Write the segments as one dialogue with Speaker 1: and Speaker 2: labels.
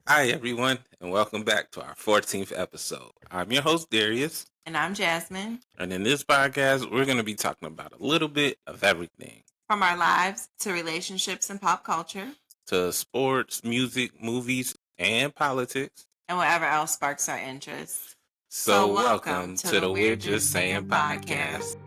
Speaker 1: Hi, everyone, and welcome back to our 14th episode. I'm your host, Darius,
Speaker 2: And I'm Jasmine.
Speaker 1: and in this podcast, we're going to be talking about a little bit of everything
Speaker 2: From our lives to relationships and pop culture,
Speaker 1: to sports, music, movies, and politics.
Speaker 2: and whatever else sparks our interest.
Speaker 1: So, welcome to the We're Just Saying podcast.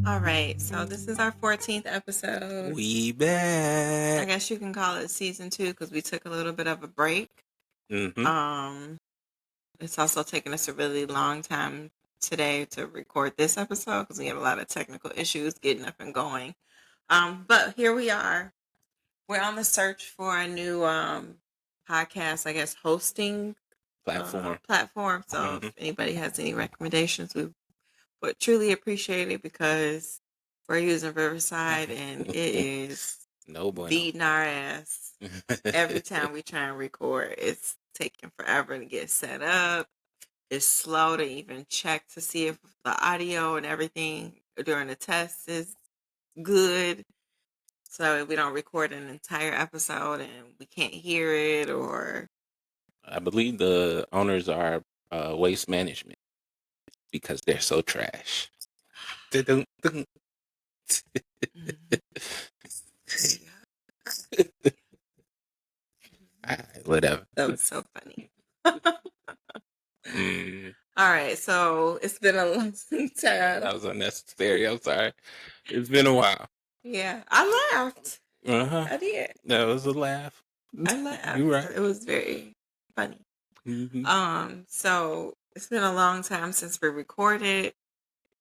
Speaker 2: All right, so this is our 14th episode.
Speaker 1: We
Speaker 2: I
Speaker 1: back.
Speaker 2: guess you can call it season 2 because we took a little bit of a break.
Speaker 1: Mm-hmm.
Speaker 2: It's also taken us a really long time today to record this episode because we had a lot of technical issues getting up and going. But here we are. We're on the search for a new podcast, I guess, hosting platform. So if anybody has any recommendations, we would truly appreciate it because we're using Riverside and it is beating our ass every time we try and record. It's taking forever to get set up. It's slow to even check to see if the audio and everything during the test is good. So we don't record an entire episode and we can't hear it, or
Speaker 1: I believe the owners are Waste Management because they're so trash. Whatever.
Speaker 2: That was so funny. All right, so it's been a long time.
Speaker 1: That was unnecessary. I'm sorry. It's been a while.
Speaker 2: Yeah, I laughed. I did.
Speaker 1: That was a laugh.
Speaker 2: I laughed.
Speaker 1: You're right.
Speaker 2: It was very funny.
Speaker 1: Mm-hmm.
Speaker 2: So it's been a long time since we recorded.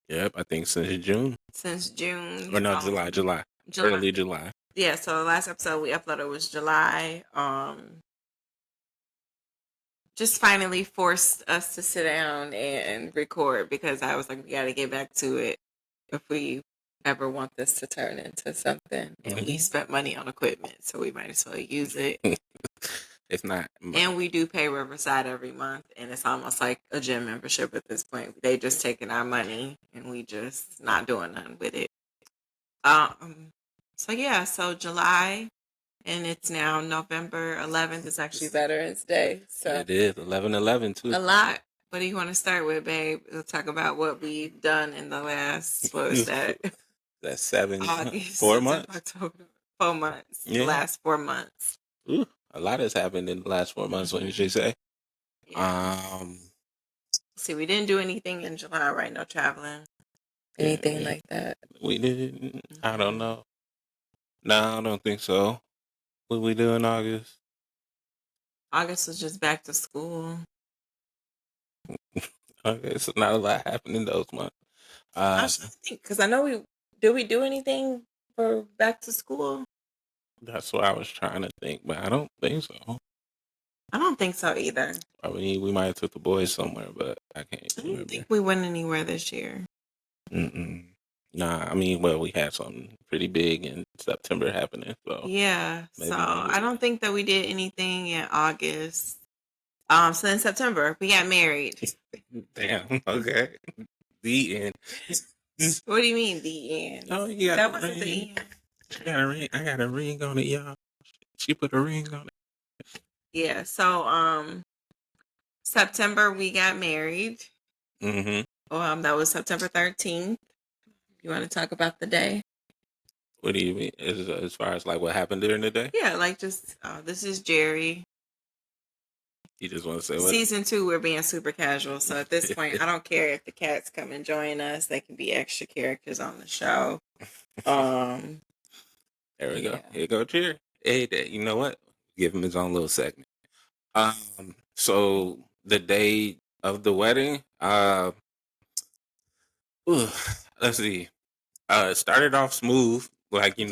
Speaker 1: Yep, I think since June.
Speaker 2: Or
Speaker 1: no, July. Early July.
Speaker 2: Yeah, so the last episode we uploaded was July. Just finally forced us to sit down and record because I was like, we got to get back to it if we ever want this to turn into something. And we spent money on equipment, so we might as well use it.
Speaker 1: If not.
Speaker 2: And we do pay Riverside every month, and it's almost like a gym membership at this point. They just taking our money, and we just not doing nothing with it. So July, and it's now November 11th. It's actually Veterans Day. So
Speaker 1: it is 11/11 too.
Speaker 2: A lot. What do you want to start with, babe? We'll talk about what we've done in the last, what was that?
Speaker 1: That's 7,
Speaker 2: August,
Speaker 1: 4 months.
Speaker 2: October, 4 months. Yeah. The last 4 months.
Speaker 1: Ooh, a lot has happened in the last 4 months, what did you say?
Speaker 2: Yeah. See, we didn't do anything in July, right? No traveling. Anything like that.
Speaker 1: We didn't. I don't know. No, I don't think so. What we do in August?
Speaker 2: August was just back to school.
Speaker 1: Okay, so not a lot happened in those months.
Speaker 2: Because I know we do anything for back to school?
Speaker 1: That's what I was trying to think, but I don't think so.
Speaker 2: I don't think so either.
Speaker 1: I mean, we might have took the boys somewhere, but I can't remember.
Speaker 2: I don't think we went anywhere this year.
Speaker 1: Nah, I mean, well, we had something pretty big in September happening. So
Speaker 2: yeah, so I don't think that we did anything in August. So in September we got married.
Speaker 1: Damn. Okay. The end.
Speaker 2: What do you mean the end?
Speaker 1: Oh, yeah.
Speaker 2: That wasn't the end.
Speaker 1: She got a ring. I got a ring on it, y'all. She put a ring on it.
Speaker 2: Yeah. So September we got married. That was September 13th. You want to talk about the day?
Speaker 1: What do you mean? As far as like what happened during the day?
Speaker 2: Yeah, like just this is Jerry.
Speaker 1: You just want to say what?
Speaker 2: Season 2, we're being super casual. So at this point, I don't care if the cats come and join us. They can be extra characters on the show.
Speaker 1: There we go. Here you go, Jerry. Hey, you know what? Give him his own little segment. So the day of the wedding, let's see. It started off smooth, like it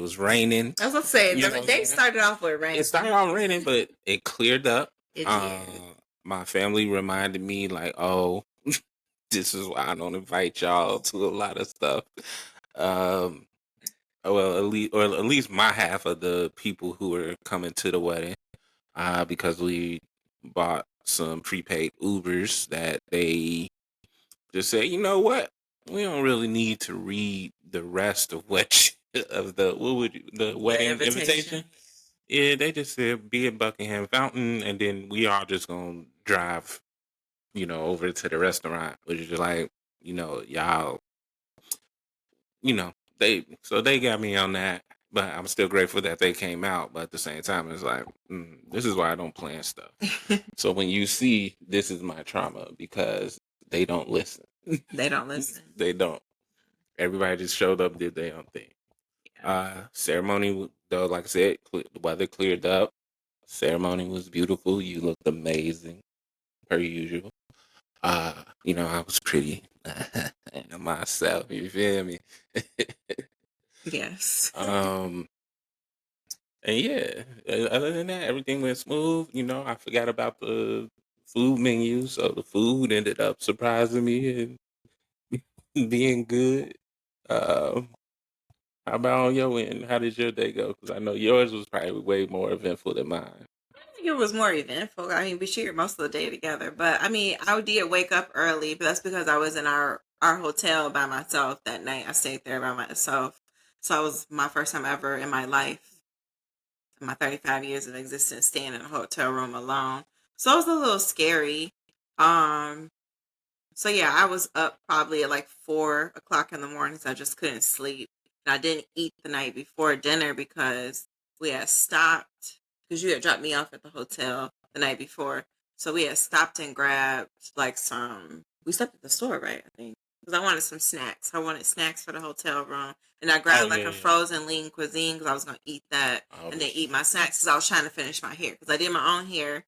Speaker 1: was raining.
Speaker 2: I was gonna say the day started off with rain.
Speaker 1: It started off raining, but it cleared up. It did. My family reminded me, like, oh, this is why I don't invite y'all to a lot of stuff. Well, at least my half of the people who were coming to the wedding, because we bought some prepaid Ubers that they just said, you know what? We don't really need to read the rest of of the wedding invitation. Yeah, they just said be at Buckingham Fountain, and then we all just gonna drive, over to the restaurant, which is like, y'all, they got me on that, but I'm still grateful that they came out. But at the same time, it's like, this is why I don't plan stuff. So when you see, this is my trauma because they don't listen.
Speaker 2: They don't listen.
Speaker 1: They don't. Everybody just showed up, did their own thing. Ceremony, though, like I said, the weather cleared up. Ceremony was beautiful. You looked amazing, per usual. I was pretty myself. You feel me?
Speaker 2: Yes.
Speaker 1: And yeah, other than that, everything went smooth. I forgot about the food menu, so the food ended up surprising me and being good. How about on your end? How did your day go? Because I know yours was probably way more eventful than mine.
Speaker 2: I think it was more eventful. I mean, we shared most of the day together, but I mean, I did wake up early, but that's because I was in our hotel by myself that night. I stayed there by myself, so it was my first time ever in my life, in my 35 years of existence, staying in a hotel room alone. So it was a little scary. Um, So yeah, I was up probably at like 4 o'clock in the morning, so I just couldn't sleep. And I didn't eat the night before dinner because we had stopped because you had dropped me off at the hotel the night before. So we had stopped and grabbed like some. We stopped at the store, right? I think because I wanted some snacks. I wanted snacks for the hotel room, and I grabbed like a frozen lean cuisine because I was gonna eat that and then eat my snacks because I was trying to finish my hair because I did my own hair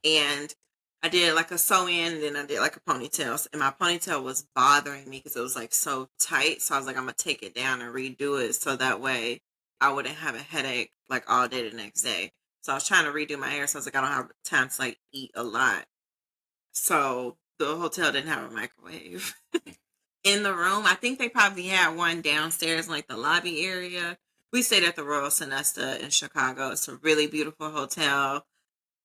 Speaker 2: and I did like a sew in and then I did like a ponytail. And my ponytail was bothering me because it was like so tight. So I was like, I'm going to take it down and redo it so that way I wouldn't have a headache like all day the next day. So I was trying to redo my hair. So I was like, I don't have time to like eat a lot. So the hotel didn't have a microwave in the room. I think they probably had one downstairs in like the lobby area. We stayed at the Royal Sonesta in Chicago. It's a really beautiful hotel.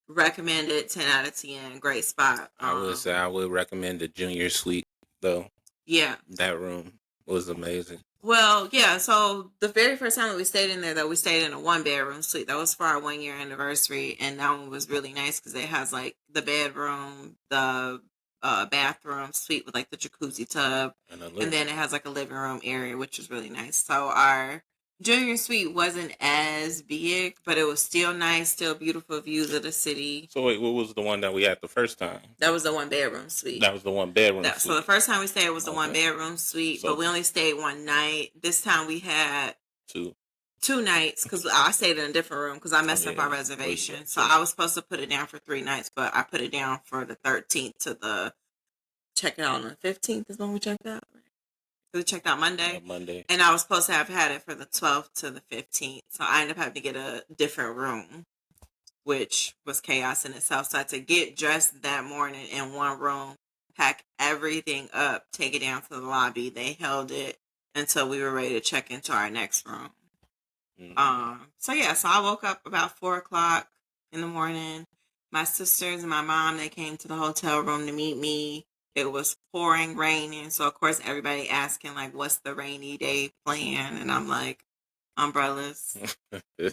Speaker 2: Recommend it, 10 out of 10. Great spot.
Speaker 1: I would say I would recommend the junior suite, though.
Speaker 2: Yeah.
Speaker 1: That room was amazing.
Speaker 2: Well, yeah. So the very first time that we stayed in there, though, we stayed in a 1-bedroom suite. That was for our 1-year anniversary. And that one was really nice because it has like the bedroom, the bathroom suite with like the jacuzzi tub. And then it has like a living room area, which is really nice. So our junior suite wasn't as big, but it was still nice, still beautiful views of the city.
Speaker 1: So wait, what was the one that we had the first time?
Speaker 2: That was the 1-bedroom suite.
Speaker 1: That was the 1-bedroom suite.
Speaker 2: So the first time we stayed was the 1-bedroom suite, but we only stayed one night. This time we had two nights because I stayed in a different room because I messed up our reservation. So I was supposed to put it down for 3 nights, but I put it down for the 13th to the check it out on the 15th is when we checked out. We checked out Monday. And I was supposed to have had it for the 12th to the 15th. So I ended up having to get a different room, which was chaos in itself. So I had to get dressed that morning in one room, pack everything up, take it down to the lobby. They held it until we were ready to check into our next room. Mm-hmm. So I woke up about 4 o'clock in the morning. My sisters and my mom, they came to the hotel room to meet me. It was pouring, raining. So, of course, everybody asking, like, what's the rainy day plan? And I'm like, umbrellas.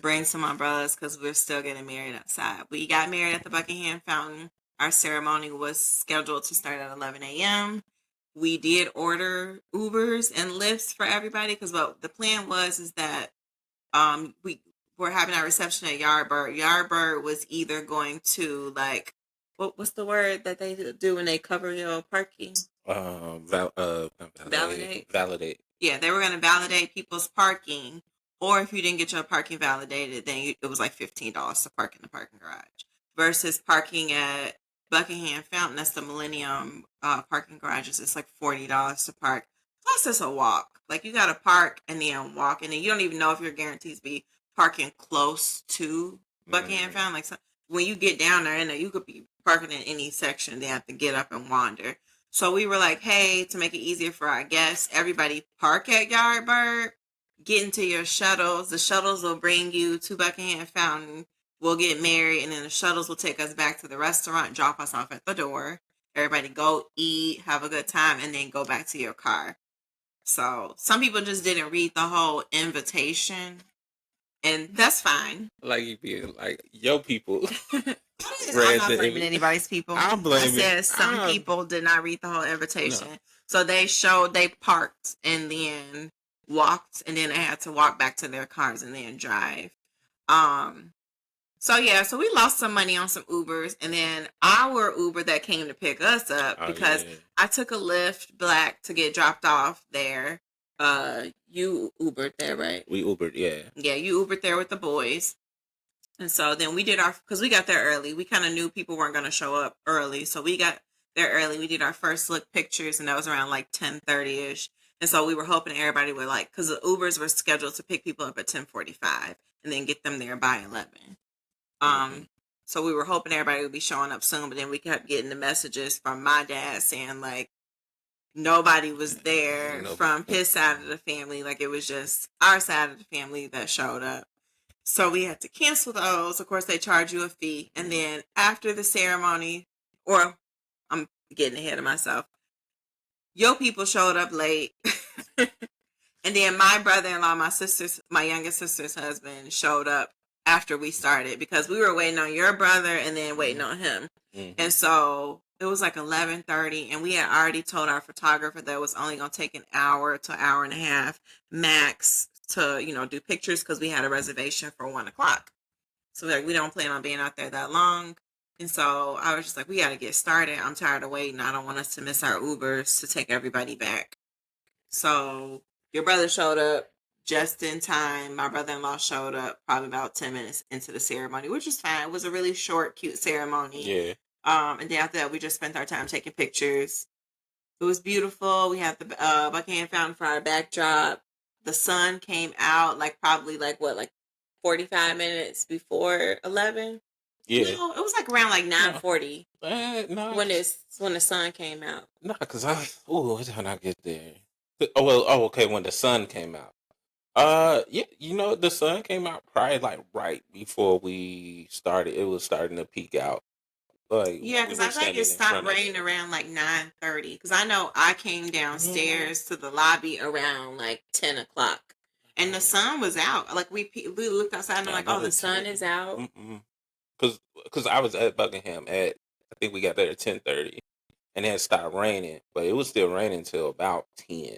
Speaker 2: Bring some umbrellas because we're still getting married outside. We got married at the Buckingham Fountain. Our ceremony was scheduled to start at 11 a.m. We did order Ubers and Lyfts for everybody because what the plan was is that we were having our reception at Yardbird. Yardbird was either going to like what's the word that they do when they cover your parking? Validate. Yeah, they were going to validate people's parking, or if you didn't get your parking validated, then it was like $15 to park in the parking garage. Versus parking at Buckingham Fountain, that's the Millennium parking garages. It's like $40 to park. Plus, it's a walk. Like you got to park and then walk, and then you don't even know if you're guaranteed to be parking close to Buckingham Fountain. Like when you get down there, and you could be parking in any section. They have to get up and wander. So we were like, hey, to make it easier for our guests, everybody park at Yardbird, get into your shuttles. The shuttles will bring you to Buckingham Fountain. We'll get married, and then the shuttles will take us back to the restaurant, drop us off at the door. Everybody go eat, have a good time, and then go back to your car. So some people just didn't read the whole invitation, and that's fine.
Speaker 1: Like you be like, yo, people.
Speaker 2: I'm not blaming anybody's people.
Speaker 1: I'm blaming.
Speaker 2: I said some people did not read the whole invitation. No. So they parked and then walked, and then they had to walk back to their cars and then drive. So we lost some money on some Ubers, and then our Uber that came to pick us up, because I took a Lyft Black to get dropped off there. You Ubered there, right?
Speaker 1: We Ubered, yeah.
Speaker 2: Yeah, you Ubered there with the boys. And so then we did because we got there early. We kind of knew people weren't going to show up early. So we got there early. We did our first look pictures, and that was around like 10:30ish. And so we were hoping everybody would because the Ubers were scheduled to pick people up at 10:45 and then get them there by 11. So we were hoping everybody would be showing up soon, but then we kept getting the messages from my dad saying like nobody was there from his side of the family. Like it was just our side of the family that showed up. So we had to cancel those. Of course, they charge you a fee. And then after the ceremony, or I'm getting ahead of myself, your people showed up late. And then my brother-in-law, my youngest sister's husband, showed up after we started because we were waiting on your brother and then waiting on him. Mm-hmm. And so it was like 11:30, and we had already told our photographer that it was only going to take an hour to an hour and a half max to, do pictures because we had a reservation for 1:00. So we don't plan on being out there that long. And so I was just like, we got to get started. I'm tired of waiting. I don't want us to miss our Ubers to take everybody back. So your brother showed up just in time. My brother-in-law showed up probably about 10 minutes into the ceremony, which was fine. It was a really short, cute ceremony.
Speaker 1: Yeah.
Speaker 2: And then after that, we just spent our time taking pictures. It was beautiful. We had the Buckingham Fountain for our backdrop. The sun came out probably 45 minutes before 11.
Speaker 1: Yeah.
Speaker 2: No, it was around 9:40.
Speaker 1: No.
Speaker 2: When the sun came out.
Speaker 1: No, because what time I get there? Okay, when the sun came out. Yeah, the sun came out probably right before we started. It was starting to peak out.
Speaker 2: Yeah, because I think it stopped raining around 9:30. Because I know I came downstairs to the lobby around 10:00, and the sun was out. We looked outside and the sun is out.
Speaker 1: Because I was at Buckingham I think we got there at 10:30, and then it stopped raining, but it was still raining till about 10.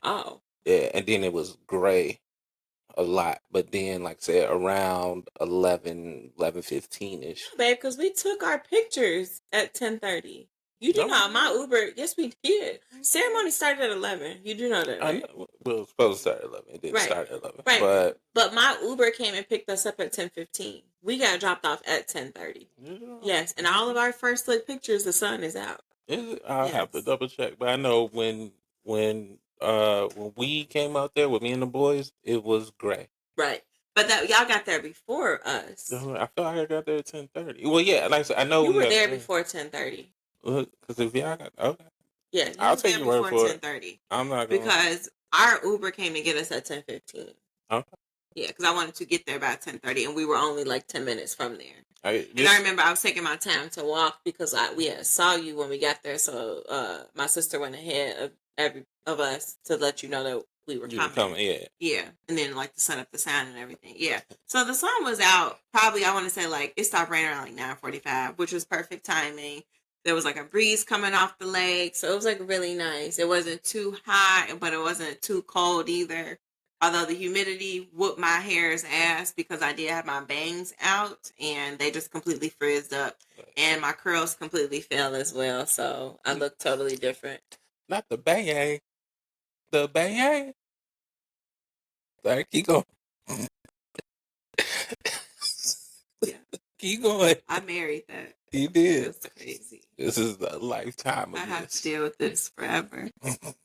Speaker 2: Oh.
Speaker 1: Yeah, and then it was gray a lot, but then say around 11:15ish.
Speaker 2: No, babe, because we took our pictures at 10:30. You do know my Uber. Yes, we did. Ceremony started at 11. You do know that, right?
Speaker 1: I know. Well, it was supposed to start at 11. It didn't start at 11.
Speaker 2: Right. But my Uber came and picked us up at 10:15. We got dropped off at 10:30. Yeah. Yes, and all of our first look pictures, the sun is out.
Speaker 1: I'll have to double check, but I know when we came out there with me and the boys, it was gray.
Speaker 2: Right. But y'all got there before us.
Speaker 1: I feel like I got there at 10:30. Well, yeah, like I said, I know
Speaker 2: you were there before 10:30.
Speaker 1: Because if y'all got okay,
Speaker 2: yeah,
Speaker 1: I'll take you word for
Speaker 2: 10:30.
Speaker 1: I'm not
Speaker 2: because our Uber came to get us at 10:15.
Speaker 1: Okay.
Speaker 2: Yeah, because I wanted to get there by 10:30, and we were only 10 minutes from there.
Speaker 1: I
Speaker 2: remember I was taking my time to walk because we had saw you when we got there. So my sister went ahead of us to let you know that we were coming. Yeah, and then to set up the sound and everything. Yeah, so the sun was out. Probably I want to say it stopped raining around 9:45, which was perfect timing. There was a breeze coming off the lake, so it was really nice. It wasn't too hot, but it wasn't too cold either. Although the humidity whooped my hair's ass because I did have my bangs out and they just completely frizzed up, and my curls completely fell as well. So I look totally different.
Speaker 1: Not the bang. The bang. Sorry, keep going.
Speaker 2: Yeah.
Speaker 1: Keep going.
Speaker 2: I married that.
Speaker 1: You did.
Speaker 2: That's crazy.
Speaker 1: This is a lifetime of
Speaker 2: I have to deal with this forever. The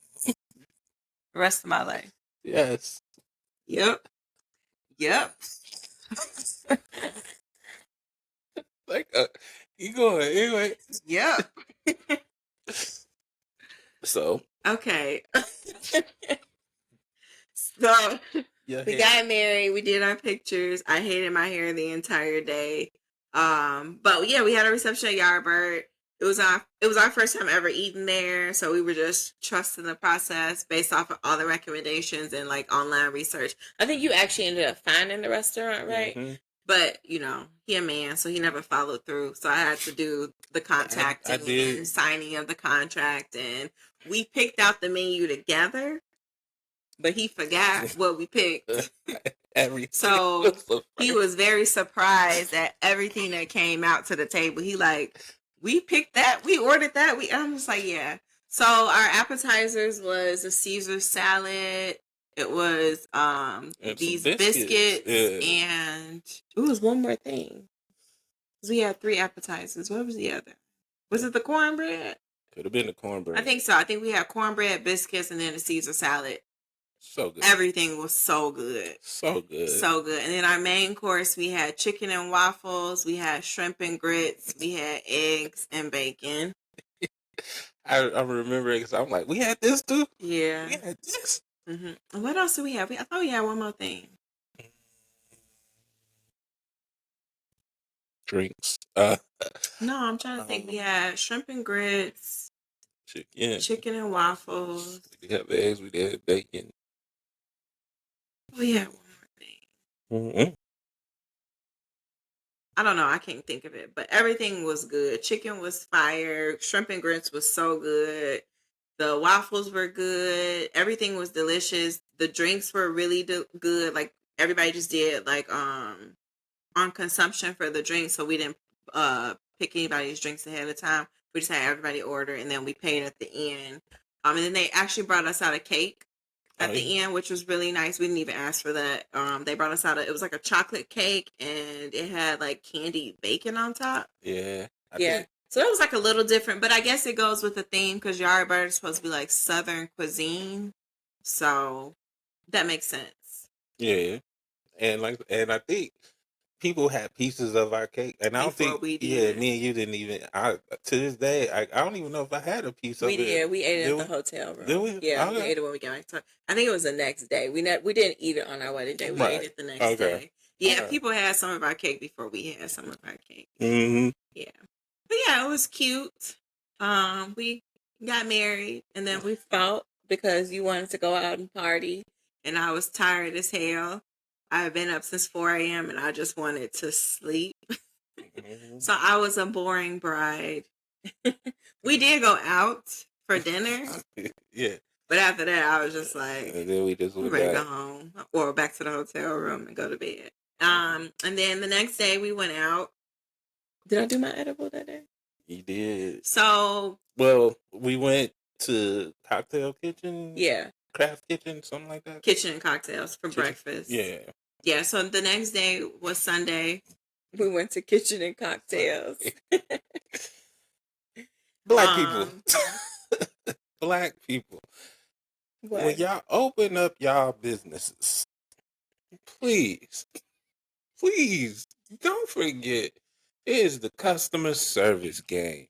Speaker 2: rest of my life.
Speaker 1: Yes.
Speaker 2: Yep.
Speaker 1: Keep going. Anyway.
Speaker 2: Yep.
Speaker 1: So.
Speaker 2: Okay. So we got married. We did our pictures. I hated my hair the entire day. But yeah, we had a reception at Yardbird. it was our first time ever eating there, so we were just trusting the process based off of all the recommendations and like online research. I think you actually ended up finding the restaurant, right? Mm-hmm. But he a man, so he never followed through. So I had to do the contacting and signing of the contract, and we picked out the menu together, but he forgot what we picked. So he was very surprised at everything that came out to the table. He like, we picked that, we ordered that. I'm just like, yeah. So our appetizers was a Caesar salad. It was these biscuits and it was one more thing. We had 3 appetizers. What was the other? Was it the cornbread?
Speaker 1: Could have been the cornbread.
Speaker 2: I think so. I think we had cornbread, biscuits, and then a Caesar salad.
Speaker 1: So good.
Speaker 2: Everything was so good.
Speaker 1: So good.
Speaker 2: So good. And then our main course, we had chicken and waffles. We had shrimp and grits. We had eggs and bacon.
Speaker 1: I remember it because I'm like, we had this too?
Speaker 2: Yeah.
Speaker 1: We had this?
Speaker 2: Mm-hmm. And what else do we have? I thought we had one more thing.
Speaker 1: Drinks.
Speaker 2: No, I'm trying to think. We had shrimp and grits. Chicken and waffles.
Speaker 1: We had eggs. We had bacon.
Speaker 2: We had one more thing. Mm-hmm. I don't know. I can't think of it, but everything was good. Chicken was fire. Shrimp and grits was so good. The waffles were good. Everything was delicious. The drinks were really good. Like everybody just did like on consumption for the drinks, so we didn't pick anybody's drinks ahead of time. We just had everybody order, and then we paid at the end. And then they actually brought us out a cake at the end, which was really nice. We didn't even ask for that. They brought us out it was like a chocolate cake, and it had like candied bacon on top.
Speaker 1: Yeah.
Speaker 2: Yeah. So it was like a little different, but I guess it goes with the theme because Yardbird is supposed to be like Southern cuisine. So that makes sense.
Speaker 1: Yeah. And I think people had pieces of our cake, and I don't think me and you didn't even. To this day, I don't even know if I had a piece of it.
Speaker 2: Yeah, we ate it at the hotel room.
Speaker 1: Did we?
Speaker 2: Yeah, we ate it when we got back. I think it was the next day. We didn't eat it on our wedding day. We ate it the next day. Yeah, people had some of our cake before we had some of our cake.
Speaker 1: Mm-hmm.
Speaker 2: Yeah, but yeah, it was cute. We got married, and then we fought because you wanted to go out and party, and I was tired as hell. I had been up since 4 a.m. and I just wanted to sleep. Mm-hmm. So I was a boring bride. We did go out for dinner.
Speaker 1: Yeah.
Speaker 2: But after that, I was just like,
Speaker 1: and then we just went
Speaker 2: ready to go home or back to the hotel room and go to bed. And then the next day we went out. Did I do my edible that day?
Speaker 1: You did.
Speaker 2: So.
Speaker 1: Well, we went to Cocktail Kitchen.
Speaker 2: Yeah.
Speaker 1: Craft Kitchen, something like that.
Speaker 2: Kitchen and cocktails for breakfast.
Speaker 1: Yeah.
Speaker 2: Yeah, so the next day was Sunday. We went to Kitchen and Cocktails.
Speaker 1: Black people. Black people.
Speaker 2: What?
Speaker 1: When y'all open up y'all businesses, please don't forget it is the customer service game.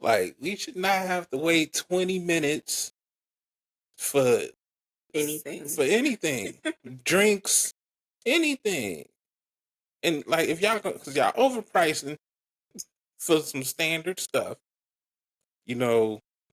Speaker 1: Like, we should not have to wait 20 minutes for anything. Drinks, anything. And like, if y'all, because y'all overpricing for some standard stuff,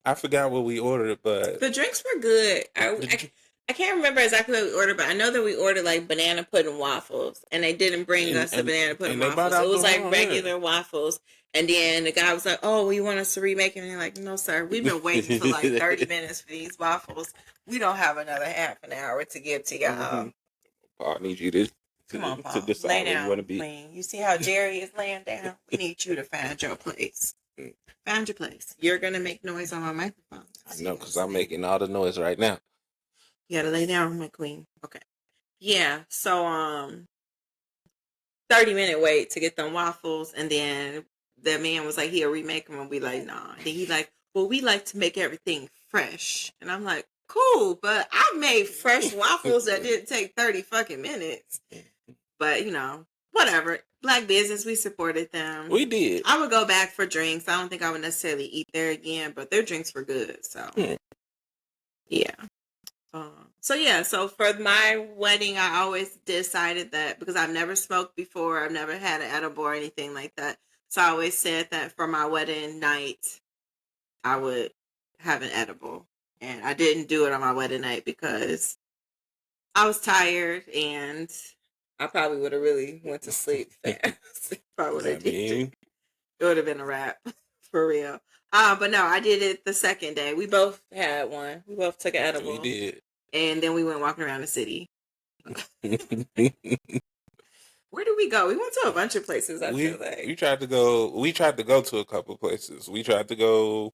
Speaker 1: I forgot what we ordered, but
Speaker 2: the drinks were good. I can't remember exactly what we ordered, but I know that we ordered like banana pudding waffles, and they didn't bring us the banana pudding waffles. So it was like regular waffles. And then the guy was like, "Oh, you want us to remake it?" And they're like, "No, sir. We've been waiting for like 30 minutes for these waffles. We don't have another half an hour to give to y'all."
Speaker 1: Mm-hmm. Paul, I need you to
Speaker 2: come on, Paul.
Speaker 1: To decide
Speaker 2: lay down,
Speaker 1: where you want to be.
Speaker 2: Queen. You see how Jerry is laying down? We need you to find your place. Find your place. You're gonna make noise on my microphone.
Speaker 1: No, because I'm making all the noise right now.
Speaker 2: You gotta lay down, my queen. Okay. Yeah. So 30-minute wait to get them waffles, and then the man was like, he'll remake them, and we like, nah. And then he like, well, we like to make everything fresh. And I'm like, cool, but I made fresh waffles that didn't take 30 fucking minutes. But whatever. Black business, we supported them.
Speaker 1: We did.
Speaker 2: I would go back for drinks. I don't think I would necessarily eat there again, but their drinks were good. So yeah. So for my wedding, I always decided that because I've never smoked before, I've never had an edible or anything like that. So I always said that for my wedding night, I would have an edible. And I didn't do it on my wedding night because I was tired and I probably would have really went to sleep fast if I would have did it. It would have been a wrap for real. But no, I did it the second day. We both had one. We both took an edible.
Speaker 1: We did.
Speaker 2: And then we went walking around the city. Where did we go? We went to a bunch of places, I feel like.
Speaker 1: We tried to go to a couple places. We tried to go,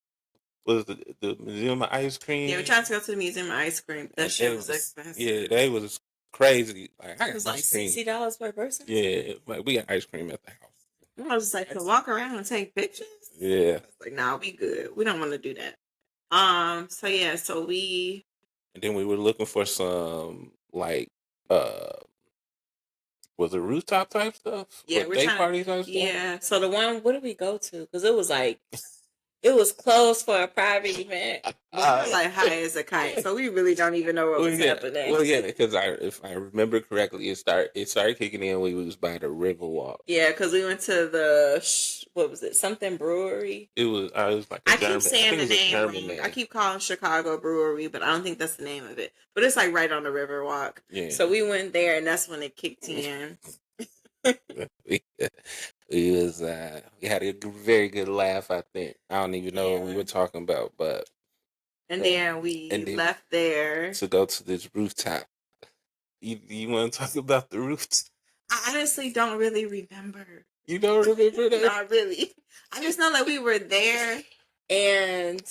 Speaker 1: was the Museum of Ice Cream?
Speaker 2: Yeah, we tried to go to the Museum of Ice Cream. That shit was expensive.
Speaker 1: Yeah, that was crazy. Like,
Speaker 2: it was like $60 per person?
Speaker 1: Yeah, like we got ice cream at the house.
Speaker 2: I was just like, to walk around and take pictures?
Speaker 1: Yeah.
Speaker 2: I was like, nah, we good. We don't want to do that. So yeah, so we...
Speaker 1: And then we were looking for some, like, was it rooftop type stuff?
Speaker 2: Yeah,
Speaker 1: we're day party type stuff?
Speaker 2: Yeah, so the one, what did we go to? Because it was like... It was closed for a private event. We were like high as a kite, so we really don't even know what was happening.
Speaker 1: Well, yeah, because if I remember correctly, it started kicking in when we was by the Riverwalk.
Speaker 2: Yeah, because we went to the what was it? Something brewery.
Speaker 1: It was like a German. I keep saying the name.
Speaker 2: I keep calling Chicago Brewery, but I don't think that's the name of it. But it's like right on the Riverwalk. Yeah. So we went there, and that's when it kicked in.
Speaker 1: We had a very good laugh, I think. I don't even know what we were talking about, but
Speaker 2: then we left there
Speaker 1: to go to this rooftop. You want to talk about the rooftop?
Speaker 2: I honestly don't really remember.
Speaker 1: You don't remember that?
Speaker 2: Not really. I just know that we were there and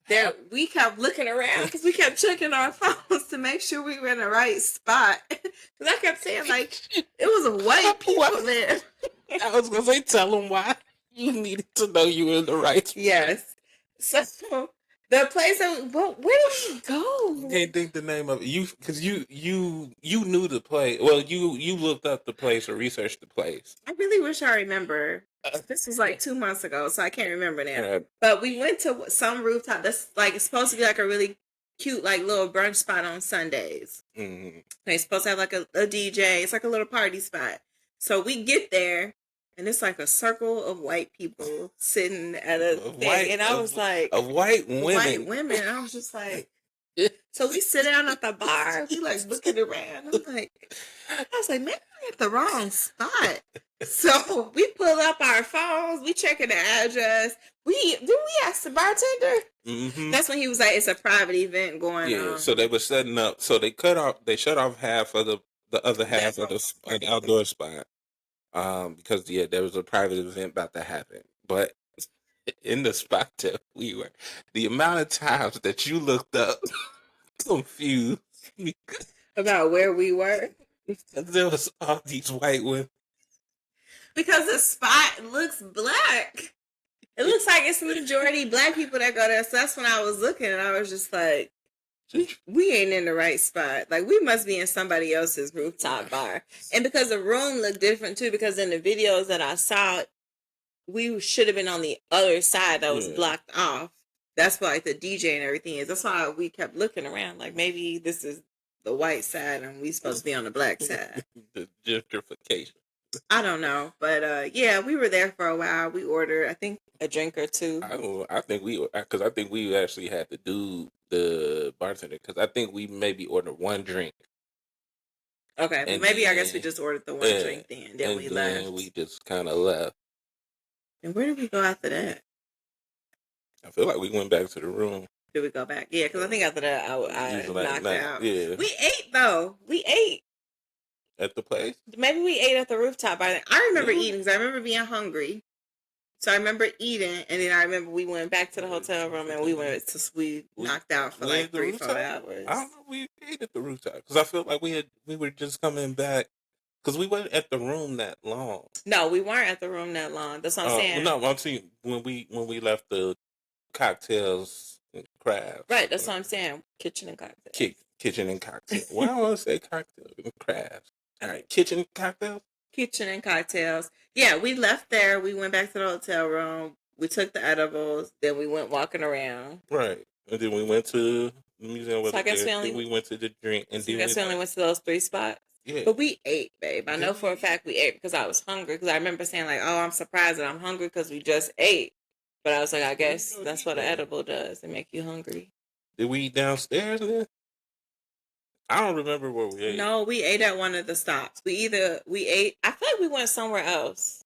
Speaker 2: there we kept looking around because we kept checking our phones to make sure we were in the right spot. Because I kept saying like it was white people there.
Speaker 1: I was gonna say, tell them why you needed to know you were in the right spot.
Speaker 2: Yes. So the place where did we go?
Speaker 1: I can't think the name of it. Because you knew the place. Well, you looked up the place or researched the place.
Speaker 2: I really wish I remember. This was like 2 months ago, so I can't remember now. But we went to some rooftop that's like it's supposed to be like a really cute like little brunch spot on Sundays. Mm-hmm. It's supposed to have like a DJ. It's like a little party spot. So we get there. And it's like a circle of white people sitting at a thing. And I was like...
Speaker 1: Of white women.
Speaker 2: White women. And I was just like... So we sit down at the bar. We like looking around. I was like, man, we're at the wrong spot. So we pull up our phones. We checking the address. Didn't we ask the bartender? Mm-hmm. That's when he was like, it's a private event going on.
Speaker 1: Yeah, so they were setting up. So they shut off half of the other half of the outdoor spot. Because there was a private event about to happen, but in the spot that we were, the amount of times that you looked up, confused
Speaker 2: about where we were,
Speaker 1: there was all these white women.
Speaker 2: Because the spot looks black. It looks like it's the majority black people that go there. So that's when I was looking, and I was just like, we ain't in the right spot. Like, we must be in somebody else's rooftop bar. And because the room looked different, too, because in the videos that I saw, we should have been on the other side that was blocked off. That's why like, the DJ and everything is. That's why we kept looking around. Like, maybe this is the white side and we supposed to be on the black side.
Speaker 1: The gentrification.
Speaker 2: I don't know. But, yeah, we were there for a while. We ordered, I think, a drink or two.
Speaker 1: I think we actually had to do the bartender because I think we maybe ordered one drink.
Speaker 2: Okay, well, maybe I guess we just ordered the one drink then. Then we left.
Speaker 1: And we just kind of left.
Speaker 2: And where did we go after that?
Speaker 1: I feel like we went back to the room.
Speaker 2: Did we go back? Yeah, because I think after that I knocked out.
Speaker 1: Yeah.
Speaker 2: We ate though. We ate
Speaker 1: at the place.
Speaker 2: Maybe we ate at the rooftop. I remember eating because I remember being hungry. So I remember eating, and then I remember we went back to the hotel room, and we knocked out for like 3-4 hours.
Speaker 1: I don't know. We ate at the rooftop because I felt like we were just coming back because we weren't at the room that long.
Speaker 2: No, we weren't at the room that long. That's what I'm saying.
Speaker 1: No, I'm saying when we left the cocktails and crabs.
Speaker 2: Right, that's what I'm saying. Kitchen and cocktails.
Speaker 1: Kitchen and cocktails. Why do I want to say cocktails and crabs? All right, kitchen and cocktails.
Speaker 2: Kitchen and cocktails. Yeah, we left there. We went back to the hotel room. We took the edibles. Then we went walking around.
Speaker 1: Right. And then we went to the museum. So I guess we went to the drink.
Speaker 2: And so I guess we only went to those 3 spots?
Speaker 1: Yeah.
Speaker 2: But we ate, babe. I know for a fact we ate because I was hungry. Because I remember saying like, "Oh, I'm surprised that I'm hungry because we just ate." But I was like, I guess that's what an edible does. It make you hungry.
Speaker 1: Did we eat downstairs then? I don't remember where we ate.
Speaker 2: No, we ate at one of the stops. We ate. I feel like we went somewhere else.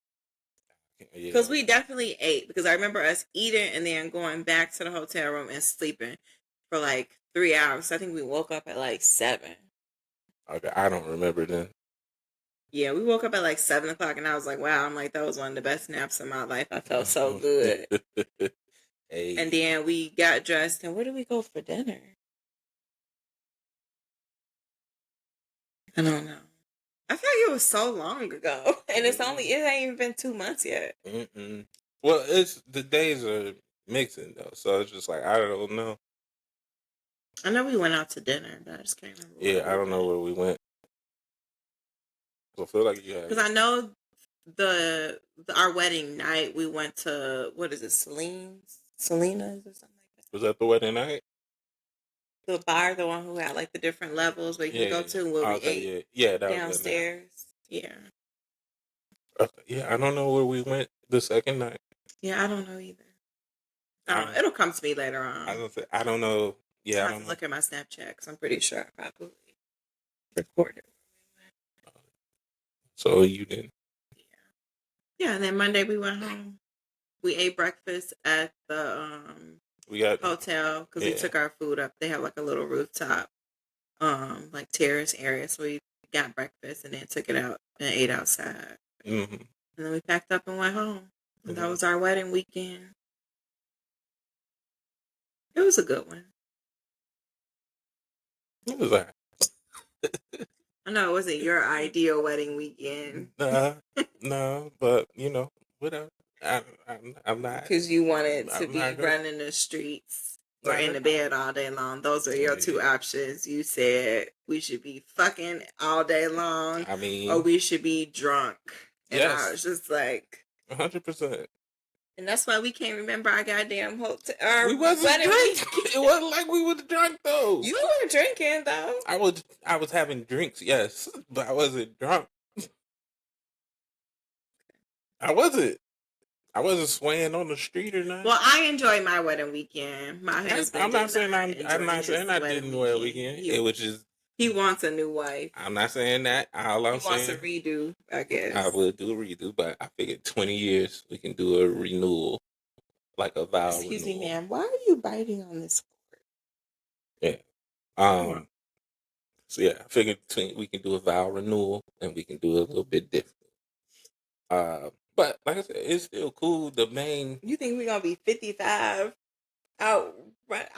Speaker 2: Because we definitely ate. Because I remember us eating and then going back to the hotel room and sleeping for like 3 hours. I think we woke up at like 7.
Speaker 1: Okay, I don't remember then.
Speaker 2: Yeah, we woke up at like 7 o'clock, and I was like, "Wow!" I'm like, that was one of the best naps of my life. I felt so good. Hey. And then we got dressed, and where did we go for dinner? I don't know. I feel like it was so long ago, and it ain't even been 2 months yet.
Speaker 1: Well, it's the days are mixing though, so it's just like I don't know.
Speaker 2: I know we went out to dinner, but I just can't remember.
Speaker 1: Yeah, I don't know where we went. I feel like you had.
Speaker 2: Because I know our wedding night we went to, what is it, Selena's or something like that.
Speaker 1: Was that the wedding night?
Speaker 2: The bar, the one who had like the different levels where you can go to where we ate
Speaker 1: that
Speaker 2: downstairs. Yeah.
Speaker 1: Okay. Yeah, I don't know where we went the second night.
Speaker 2: Yeah, I don't know either. It'll come to me later on.
Speaker 1: I don't know. Yeah,
Speaker 2: I have to look at my Snapchat because I'm pretty sure I probably recorded.
Speaker 1: So you didn't?
Speaker 2: Yeah, and then Monday we went home. We ate breakfast at the hotel because we took our food up. They have like a little rooftop, like terrace area. So we got breakfast and then took it out and ate outside. Mm-hmm. And then we packed up and went home. And that was our wedding weekend. It was a good one.
Speaker 1: What was that?
Speaker 2: I know it wasn't your ideal wedding weekend.
Speaker 1: No, but whatever. I'm not.
Speaker 2: Because you wanted to be running the streets or in the bed all day long. Those are your two options. You said we should be fucking all day long. I mean, or we should be drunk. And I was just like
Speaker 1: 100%.
Speaker 2: And that's why we can't remember our goddamn hotel.
Speaker 1: We wasn't drunk. It wasn't like we was drunk though.
Speaker 2: You were drinking though.
Speaker 1: I was having drinks, yes, but I wasn't drunk. I wasn't swaying on the street or nothing.
Speaker 2: Well, I enjoyed my wedding weekend. My husband.
Speaker 1: I'm not saying I didn't enjoy a weekend. It was just
Speaker 2: he wants a new wife.
Speaker 1: I'm not saying that. He
Speaker 2: wants a redo, I guess.
Speaker 1: I would do a redo, but I figured 20 years we can do a renewal, like a vow.
Speaker 2: Excuse me, ma'am. Why are you biting on this
Speaker 1: cord? Yeah. So yeah, I figured we can do a vow renewal and we can do it a little bit different. But like I said, it's still cool. The main.
Speaker 2: You think we're gonna be 55? Out right?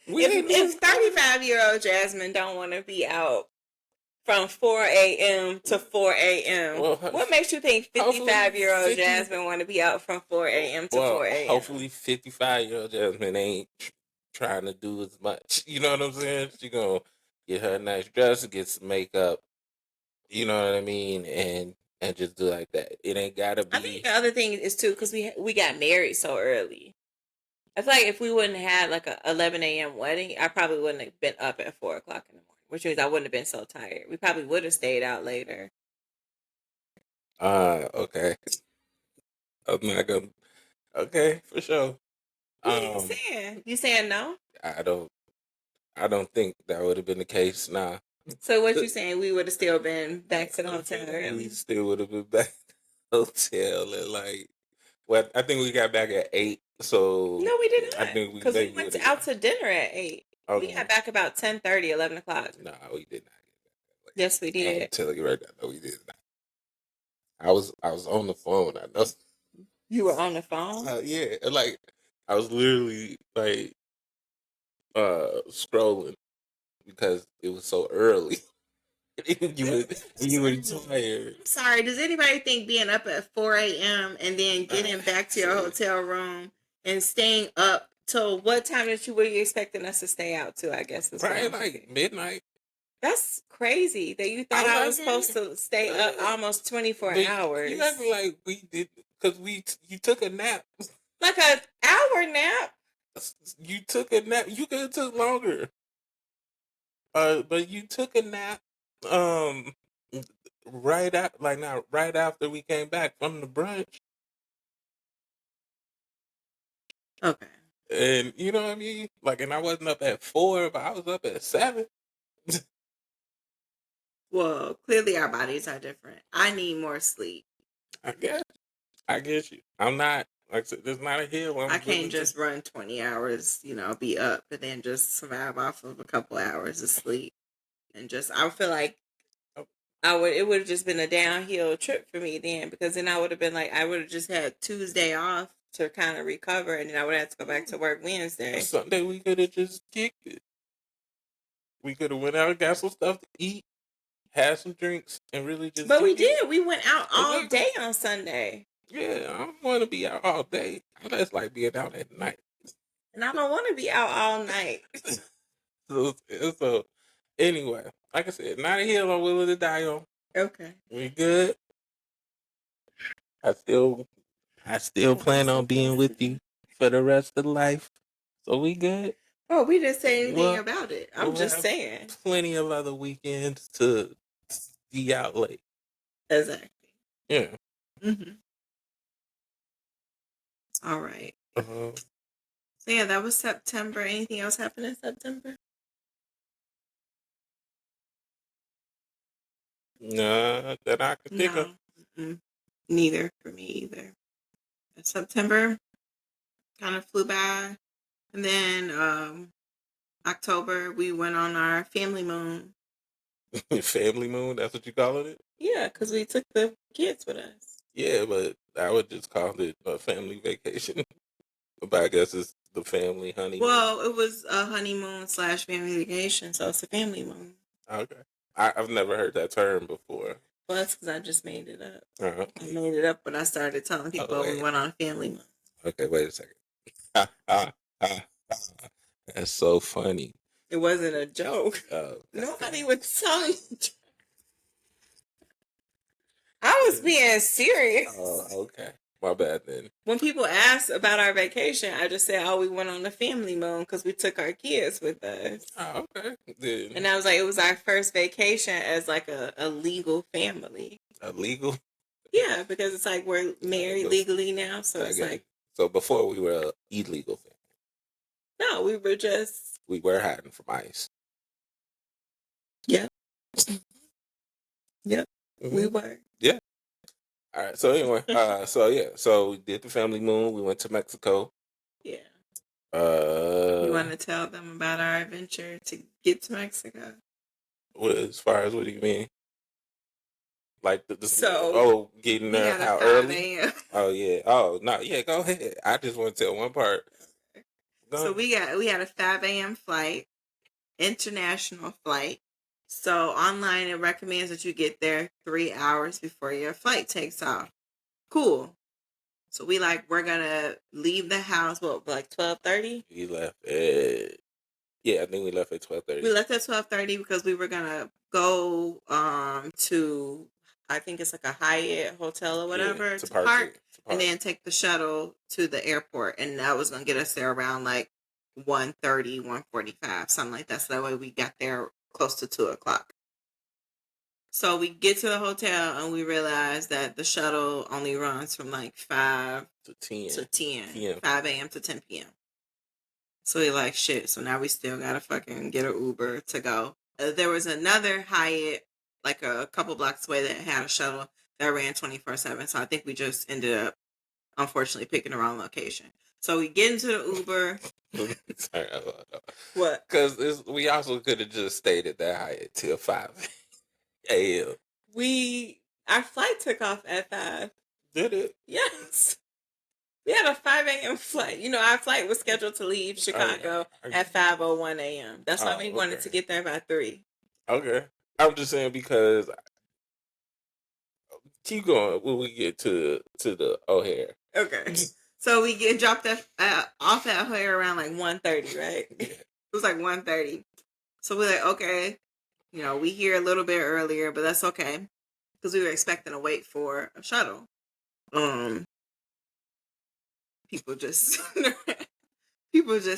Speaker 2: If 35-year-old Jasmine don't want to be out from 4 a.m. to 4 a.m. Well, what makes you think 55-year-old Jasmine want to be out from 4 a.m. to 4 a.m.?
Speaker 1: Hopefully 55-year-old Jasmine ain't trying to do as much. You know what I'm saying? She gonna get her a nice dress, get some makeup. You know what I mean? And just do like that. It ain't gotta be.
Speaker 2: I think the other thing is too because we got married so early. I feel like if we wouldn't have had like a 11 a.m. wedding, I probably wouldn't have been up at 4 o'clock in the morning, which means I wouldn't have been so tired. We probably would have stayed out later.
Speaker 1: Okay. I'm not gonna. Okay, for sure.
Speaker 2: What are you saying? You saying no?
Speaker 1: I don't think that would have been the case. Nah.
Speaker 2: So what you saying? We would have still been back to the hotel early?
Speaker 1: We still would have been back to the hotel at like. Well, I think we got back at 8. So
Speaker 2: no, we did not.
Speaker 1: I think
Speaker 2: because we went out to dinner at 8. Okay. We got back about 10:30, 11 o'clock.
Speaker 1: No, we did not get back. Like,
Speaker 2: yes, we did.
Speaker 1: I'm telling you right now, no, we did not. I was on the phone. I know.
Speaker 2: You were on the phone?
Speaker 1: Yeah, like I was literally like scrolling because it was so early. you were tired.
Speaker 2: I'm sorry. Does anybody think being up at 4 a.m. and then getting back to your hotel room and staying up till what time were you expecting us to stay out to? I guess
Speaker 1: probably like midnight.
Speaker 2: That's crazy that you thought I was supposed to stay up almost 24 hours.
Speaker 1: You acting like we did because you took a nap.
Speaker 2: Like an hour nap?
Speaker 1: You took a nap. You could have took longer. But you took a nap. right after we came back from the brunch.
Speaker 2: Okay.
Speaker 1: And you know what I mean? Like, and I wasn't up at 4, but I was up at 7.
Speaker 2: Well, clearly our bodies are different. I need more sleep.
Speaker 1: I guess you. I'm not, like I said, there's not a hill
Speaker 2: I
Speaker 1: I'm
Speaker 2: can't
Speaker 1: willing to.
Speaker 2: just run 20 hours, be up and then just survive off of a couple hours of sleep. And I feel like it would have just been a downhill trip for me then, because then I would have been like, I would have just had Tuesday off to kind of recover, and then I would have to go back to work Wednesday.
Speaker 1: Sunday we could have just kicked it. We could have went out and got some stuff to eat, had some drinks, and really just.
Speaker 2: But we did. We went out all day on Sunday.
Speaker 1: Yeah, I don't want to be out all day. I just like being out at night.
Speaker 2: And I don't want to be out all night.
Speaker 1: so, anyway, like I said, not a hill I'm willing to die on.
Speaker 2: Okay.
Speaker 1: We good. I still plan on being with you for the rest of life. So we good.
Speaker 2: Oh, we didn't say anything about it. I'm just saying.
Speaker 1: Plenty of other weekends to be out late.
Speaker 2: Exactly.
Speaker 1: Yeah.
Speaker 2: Mm-hmm. All right. So yeah, that was September. Anything else happened in September?
Speaker 1: No, that I can think of.
Speaker 2: Mm-mm. Neither for me either. September kind of flew by, and then October we went on our family moon.
Speaker 1: Family moon, that's what you calling it?
Speaker 2: Yeah, because we took the kids with us.
Speaker 1: Yeah, but I would just call it a family vacation. But I guess it's the family honeymoon.
Speaker 2: Well, it was a honeymoon / family vacation, so it's a family moon.
Speaker 1: Okay. I've never heard that term before.
Speaker 2: Well, that's because I just made it up.
Speaker 1: Uh-huh.
Speaker 2: I made it up when I started telling people we went on a family moon.
Speaker 1: Okay, wait a second. That's so funny.
Speaker 2: It wasn't a joke. Nobody would tell you. I was being serious.
Speaker 1: Oh, okay. My bad then.
Speaker 2: When people ask about our vacation, I just say, we went on a family moon because we took our kids with us.
Speaker 1: Oh, okay. Then.
Speaker 2: And I was like, it was our first vacation as like a legal family.
Speaker 1: A legal?
Speaker 2: Yeah, because it's like we're married legally now. So it's like.
Speaker 1: So before we were an illegal family?
Speaker 2: No, we were just.
Speaker 1: We were hiding from ICE.
Speaker 2: Yep. Yep. Mm-hmm. We were.
Speaker 1: Yeah. All right. So anyway, so we did the family moon. We went to Mexico.
Speaker 2: Yeah. You want to tell them about our adventure to get to Mexico?
Speaker 1: As far as what do you mean? Like getting there how
Speaker 2: 5
Speaker 1: early? Oh yeah. Oh no. Yeah. Go ahead. I just want to tell one part.
Speaker 2: So we had a 5 a.m. flight, international flight. So online it recommends that you get there 3 hours before your flight takes off. Cool. So we're gonna leave the house. What, like 12:30?
Speaker 1: We left at. Yeah, I think we left at 12:30.
Speaker 2: We left at 12:30 because we were gonna go to, I think it's like a Hyatt hotel or whatever, to park, and then take the shuttle to the airport, and that was gonna get us there around like 1:30, 1:45, something like that. So that way we got there close to 2:00. So we get to the hotel and we realize that the shuttle only runs from like 5
Speaker 1: to 10
Speaker 2: p.m. 5 a.m. to 10 p.m. So we're like, shit. So now we still gotta fucking get an Uber to go. There was another Hyatt, like a couple blocks away, that had a shuttle that ran 24/7. So I think we just ended up, unfortunately, picking the wrong location. So we get into the Uber.
Speaker 1: Sorry,
Speaker 2: what?
Speaker 1: Because we also could have just stayed at that Hyatt till 5 a.m.
Speaker 2: Our flight took off at 5.
Speaker 1: Did it?
Speaker 2: Yes. We had a 5 a.m. flight. Our flight was scheduled to leave Chicago at 5:01 a.m. That's why we wanted to get there by 3.
Speaker 1: Okay. I'm just saying because keep going when we get to the O'Hare.
Speaker 2: Okay. So we get dropped off at O'Hare around like 1:30, right? It was like 1:30. So we're like, okay, we here a little bit earlier, but that's okay because we were expecting to wait for a shuttle. People just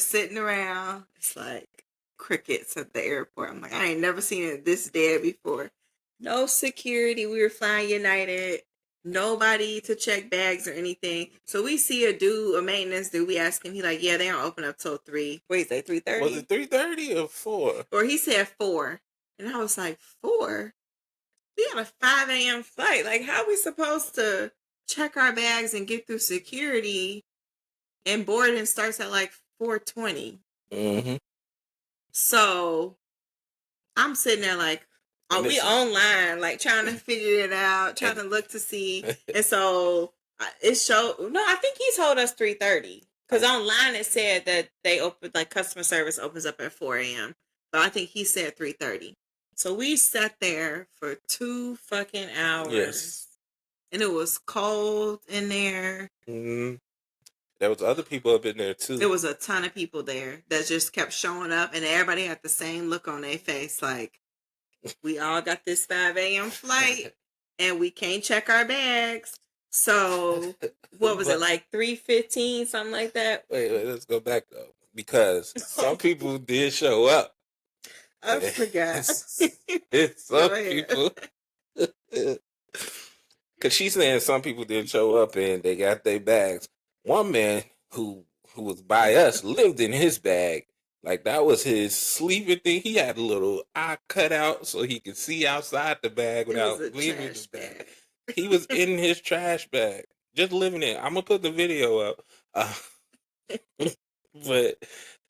Speaker 2: sitting around. It's like crickets at the airport. I'm like, I ain't never seen it this dead before. No security. We were flying United. Nobody to check bags or anything. So we see a maintenance dude. We ask him. He like, yeah, they don't open up till 3. What did he say, 3:30?
Speaker 1: Was it 3:30 or 4?
Speaker 2: Or he said 4. And I was like, 4? We had a 5 a.m. flight. Like, how are we supposed to check our bags and get through security? And boarding starts at like 4:20.
Speaker 1: Mm-hmm.
Speaker 2: So I'm sitting there like, are we online? Like trying to figure it out, trying to look to see. And so it showed. No, I think he told us 3:30 because online it said that they opened, like customer service opens up at 4 a.m. But I think he said 3:30. So we sat there for 2 fucking hours. Yes. And it was cold in there.
Speaker 1: Mm-hmm. There was other people up in there too.
Speaker 2: There was a ton of people there that just kept showing up, and everybody had the same look on their face, like, we all got this 5 a.m. flight, and we can't check our bags. So, what was it, like 3:15, something like that?
Speaker 1: Wait, let's go back though, because some people did show up.
Speaker 2: I forgot.
Speaker 1: Some people. Because she's saying some people did show up and they got their bags. One man who was by us lived in his bag. Like, that was his sleeping thing. He had a little eye cut out so he could see outside the bag without leaving his bag. He was in his trash bag, just living in it. I'm going to put the video up. But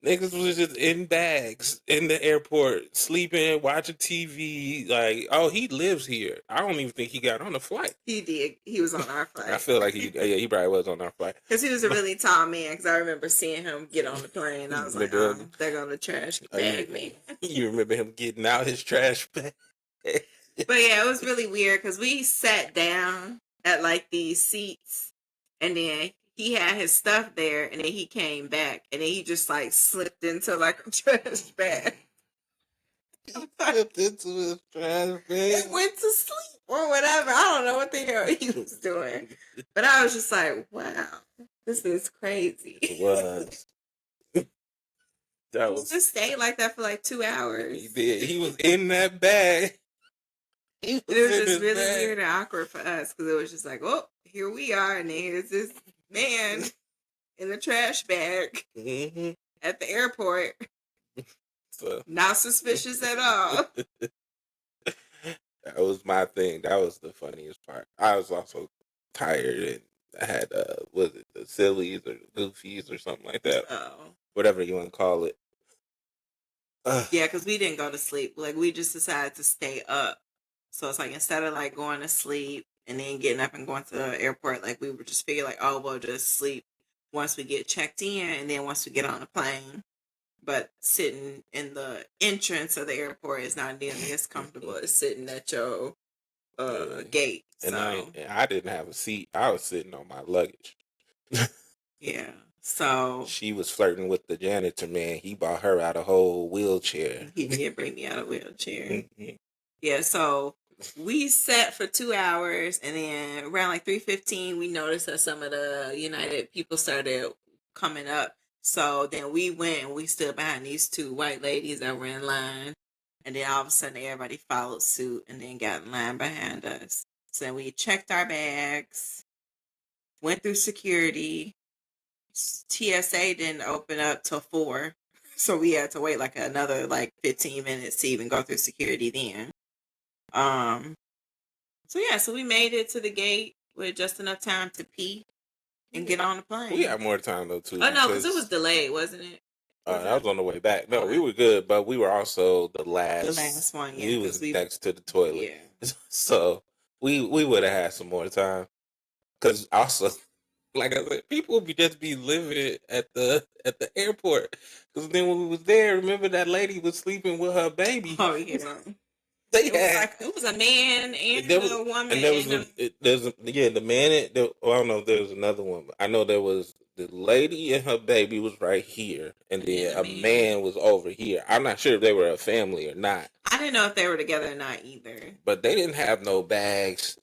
Speaker 1: niggas was just in bags in the airport, sleeping, watching TV. Like, oh, he lives here. I don't even think he got on the flight.
Speaker 2: He did. He was on our flight.
Speaker 1: I feel like he probably was on our flight.
Speaker 2: Because he was a really tall man. Because I remember seeing him get on the plane. I was like, oh, they're going to trash bag me.
Speaker 1: You remember him getting out his trash bag?
Speaker 2: But yeah, it was really weird because we sat down at like these seats, and then he had his stuff there, and then he came back, and then he just like slipped into like a trash bag.
Speaker 1: He slipped into his trash bag.
Speaker 2: He went to sleep or whatever. I don't know what the hell he was doing, but I was just like, wow, this is crazy.
Speaker 1: It was.
Speaker 2: He just stayed like that for like 2 hours.
Speaker 1: He did. He was in that bag.
Speaker 2: It was just really weird and awkward for us because it was just like, oh, here we are, and there's this man in a trash bag at the airport. So, not suspicious at all.
Speaker 1: That was my thing. That was the funniest part. I was also tired, and I had was it the sillies or the goofies or something like that?
Speaker 2: Oh,
Speaker 1: whatever you want to call it.
Speaker 2: Yeah, because we didn't go to sleep. Like, we just decided to stay up. So it's like, instead of like going to sleep and then getting up and going to the airport, like we would just figure like, oh, we'll just sleep once we get checked in, and then once we get on the plane. But sitting in the entrance of the airport is not nearly as comfortable as sitting at your gate.
Speaker 1: And I didn't have a seat. I was sitting on my luggage.
Speaker 2: Yeah. So
Speaker 1: she was flirting with the janitor man. He bought her out a whole wheelchair.
Speaker 2: He did bring me out a wheelchair. Yeah, so we sat for 2 hours, and then around like 3:15, we noticed that some of the United people started coming up. So then we went and we stood behind these 2 white ladies that were in line, and then all of a sudden everybody followed suit and then got in line behind us. So we checked our bags, went through security. TSA didn't open up till 4, so we had to wait like another like 15 minutes to even go through security then. So we made it to the gate with just enough time to pee and get on the plane.
Speaker 1: We had more time though too.
Speaker 2: Oh no, because it was delayed, wasn't it?
Speaker 1: That was on the way back. No, we were good, but we were also the last.
Speaker 2: The last one, yeah.
Speaker 1: We was next to the toilet. Yeah. So we would have had some more time. Because also, like I said, people would just be living at the airport. Because then when we was there, remember that lady was sleeping with her baby.
Speaker 2: Oh yeah. It was a man and a woman.
Speaker 1: And the man. I don't know if there was another one. But I know there was the lady and her baby was right here, and then a man was over here. I'm not sure if they were a family or not.
Speaker 2: I didn't know if they were together or not either.
Speaker 1: But they didn't have no bags.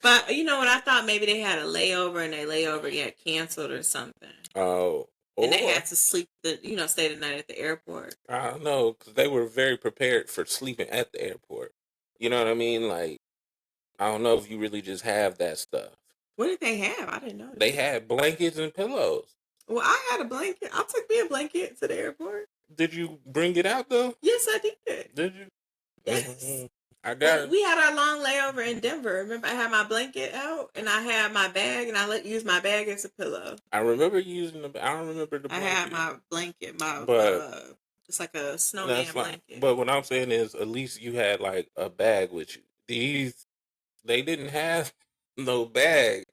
Speaker 2: But you know what? I thought maybe they had a layover, and their layover got canceled or something.
Speaker 1: Oh.
Speaker 2: And they had to stay the night at the airport.
Speaker 1: I don't know, because they were very prepared for sleeping at the airport. You know what I mean? Like, I don't know if you really just have that stuff.
Speaker 2: What did they have? I didn't know.
Speaker 1: They had blankets and pillows.
Speaker 2: Well, I had a blanket. I took me a blanket to the airport.
Speaker 1: Did you bring it out though?
Speaker 2: Yes, I did.
Speaker 1: Did you?
Speaker 2: Yes.
Speaker 1: Mm-hmm. I got it.
Speaker 2: We had our long layover in Denver. Remember, I had my blanket out and I had my bag, and I use my bag as a pillow.
Speaker 1: I remember using the. I don't remember the blanket.
Speaker 2: I had my blanket, it's like a snowman blanket.
Speaker 1: But what I'm saying is, at least you had like a bag with you. They didn't have no bags.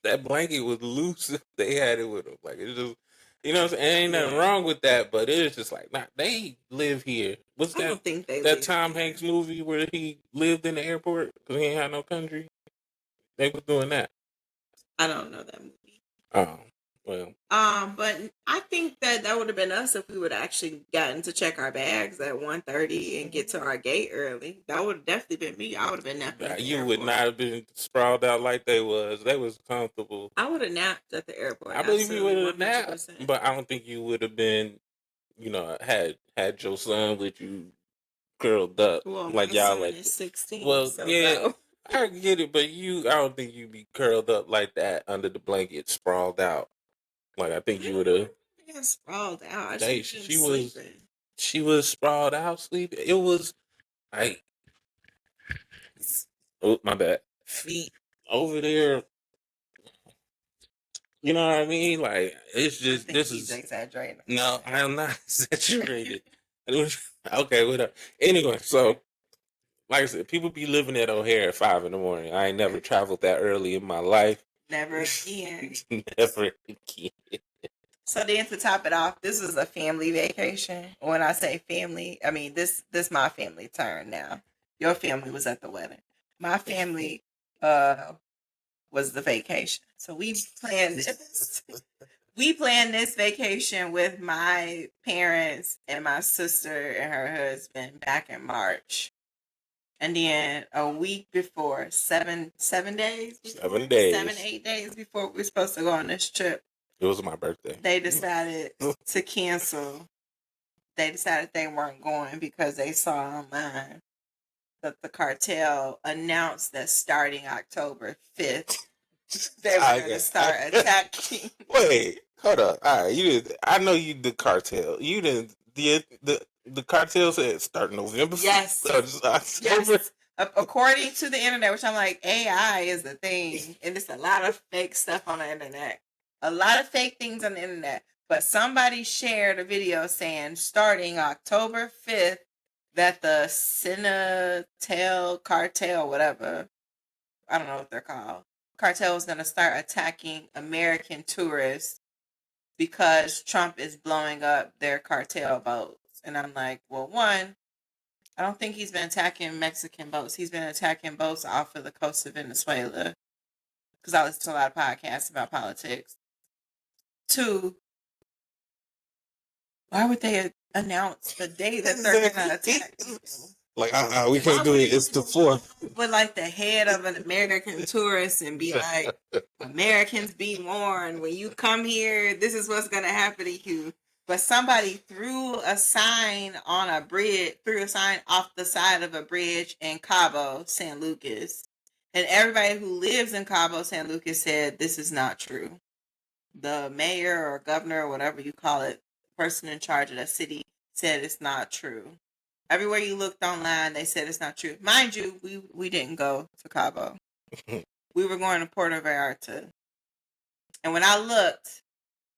Speaker 1: That blanket was loose. They had it with them. Like, it's just, you know what I'm saying? Ain't nothing wrong with that, but it's just like, nah, they live here. What's that? I don't think they that Tom Hanks movie where he lived in the airport because he ain't had no country? They was doing that.
Speaker 2: I don't know that movie.
Speaker 1: Oh, well.
Speaker 2: But I think that would have been us if we would have actually gotten to check our bags at 1:30 and get to our gate early. That would have definitely been me. I would have been napping.
Speaker 1: You would not have been sprawled out like they was. They was comfortable.
Speaker 2: I would have napped at the airport.
Speaker 1: I believe you would have napped, but I don't think you would have been, had your son with you curled up like y'all like. 16. Well, so yeah. No. I get it, but I don't think you'd be curled up like that under the blanket, sprawled out. Like, I think you would have.
Speaker 2: Yeah, sprawled out.
Speaker 1: She was sprawled out sleeping. It was like, oh my bad, feet over there. You know what I mean? Like, it's just this is exaggerating. No, I am not exaggerating. Okay, whatever. Anyway, so. Like I said, people be living at O'Hare at 5 a.m. I ain't never traveled that early in my life.
Speaker 2: Never again.
Speaker 1: Never again.
Speaker 2: So then to top it off, this was a family vacation. When I say family, I mean this my family turn now. Your family was at the wedding. My family was the vacation. So we planned this. We planned this vacation with my parents and my sister and her husband back in March. And then a week before, 7 days?
Speaker 1: 7 days.
Speaker 2: 8 days before we were supposed to go on this trip.
Speaker 1: It was my birthday.
Speaker 2: They decided to cancel. They decided they weren't going because they saw online that the cartel announced that starting October 5th, they were going to start attacking.
Speaker 1: Wait, hold up. All right, I know you the cartel. You didn't. The cartel said start November.
Speaker 2: Yes. Yes. According to the internet, which I'm like, AI is the thing, and it's a lot of fake stuff on the internet. A lot of fake things on the internet. But somebody shared a video saying starting October 5th that the cartel, whatever, I don't know what they're called, cartel is going to start attacking American tourists because Trump is blowing up their cartel boats. And I'm like, well, one, I don't think he's been attacking Mexican boats. He's been attacking boats off of the coast of Venezuela. Because I listen to a lot of podcasts about politics. Two, why would they announce the day that they're going to attack people?
Speaker 1: Like, we can't do it. It's the 4th.
Speaker 2: But like the head of an American tourist and be like, Americans be warned. When you come here, this is what's going to happen to you. But somebody threw a sign on a bridge, off the side of a bridge in Cabo, San Lucas. And everybody who lives in Cabo, San Lucas said this is not true. The mayor or governor or whatever you call it, the person in charge of the city, said it's not true. Everywhere you looked online, they said it's not true. Mind you, we didn't go to Cabo. We were going to Puerto Vallarta. And when I looked,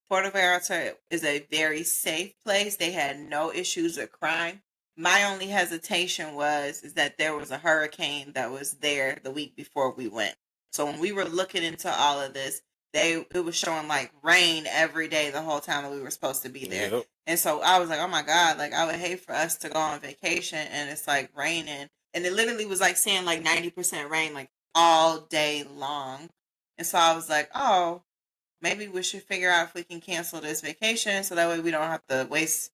Speaker 2: Puerto Vallarta is a very safe place. They had no issues with crime. My only hesitation is that there was a hurricane that was there the week before we went. So when we were looking into all of this, it was showing like rain every day the whole time that we were supposed to be there. Yep. And so I was like, oh my God, like I would hate for us to go on vacation and it's like raining. And it literally was like saying like 90% rain like all day long. And so I was like, oh, maybe we should figure out if we can cancel this vacation so that way we don't have to waste,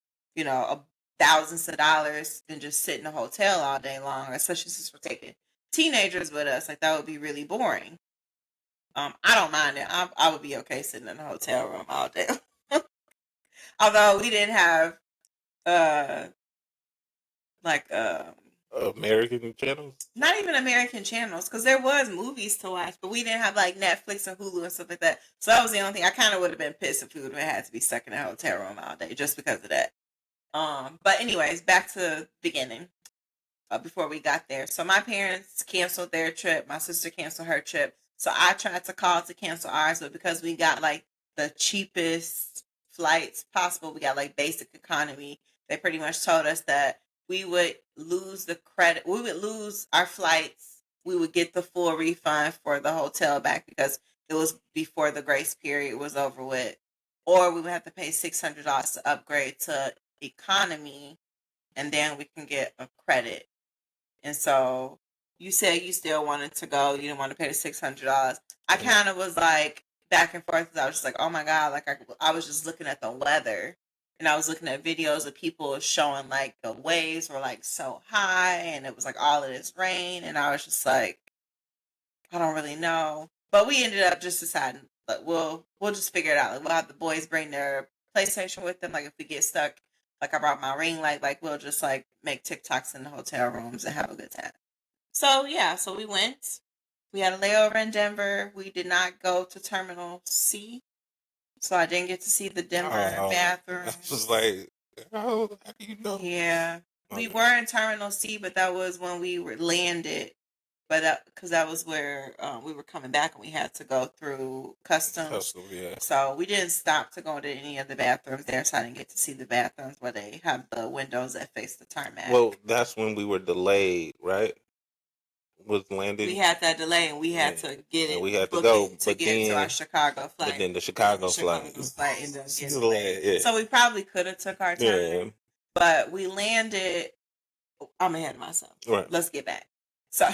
Speaker 2: thousands of dollars and just sit in a hotel all day long, especially since we're taking teenagers with us. Like that would be really boring. I don't mind it. I would be okay sitting in a hotel room all day. Although we didn't have
Speaker 1: American channels?
Speaker 2: Not even American channels, because there was movies to watch, but we didn't have like Netflix and Hulu and stuff like that. So that was the only thing. I kind of would have been pissed if we would have had to be stuck in a hotel room all day just because of that. But anyways, back to the beginning. Before we got there. So my parents canceled their trip. My sister canceled her trip. So I tried to call to cancel ours, but because we got like the cheapest flights possible, we got like basic economy. They pretty much told us that we would lose the credit. We would lose our flights. We would get the full refund for the hotel back because it was before the grace period was over with. Or we would have to pay $600 to upgrade to economy, and then we can get a credit. And so you said you still wanted to go. You didn't want to pay the $600. I kind of was like back and forth. I was just like, oh my God. Like I was just looking at the weather, and I was looking at videos of people showing like the waves were like so high and it was like all of this rain. And I was just like, I don't really know. But we ended up just deciding like we'll just figure it out. Like we'll have the boys bring their PlayStation with them. Like if we get stuck, like I brought my ring light, like we'll just like make TikToks in the hotel rooms and have a good time. So yeah, so we went. We had a layover in Denver. We did not go to Terminal C, so I didn't get to see the Denver bathroom.
Speaker 1: I was like, how do you know?
Speaker 2: Yeah, we were in Terminal C, but that was when we were landed. But because that was where we were coming back, and we had to go through customs.
Speaker 1: Yeah.
Speaker 2: So we didn't stop to go to any of the bathrooms there, so I didn't get to see the bathrooms where they have the windows that face the tarmac.
Speaker 1: Well, that's when we were delayed, right? Was landing.
Speaker 2: We had that delay, and we had to get it.
Speaker 1: We had to go
Speaker 2: to get to our Chicago flight.
Speaker 1: But then the Chicago flight
Speaker 2: ended up getting delayed. Yeah. So we probably could have took our time, but we landed. I'm ahead of myself. Right. Let's get back. So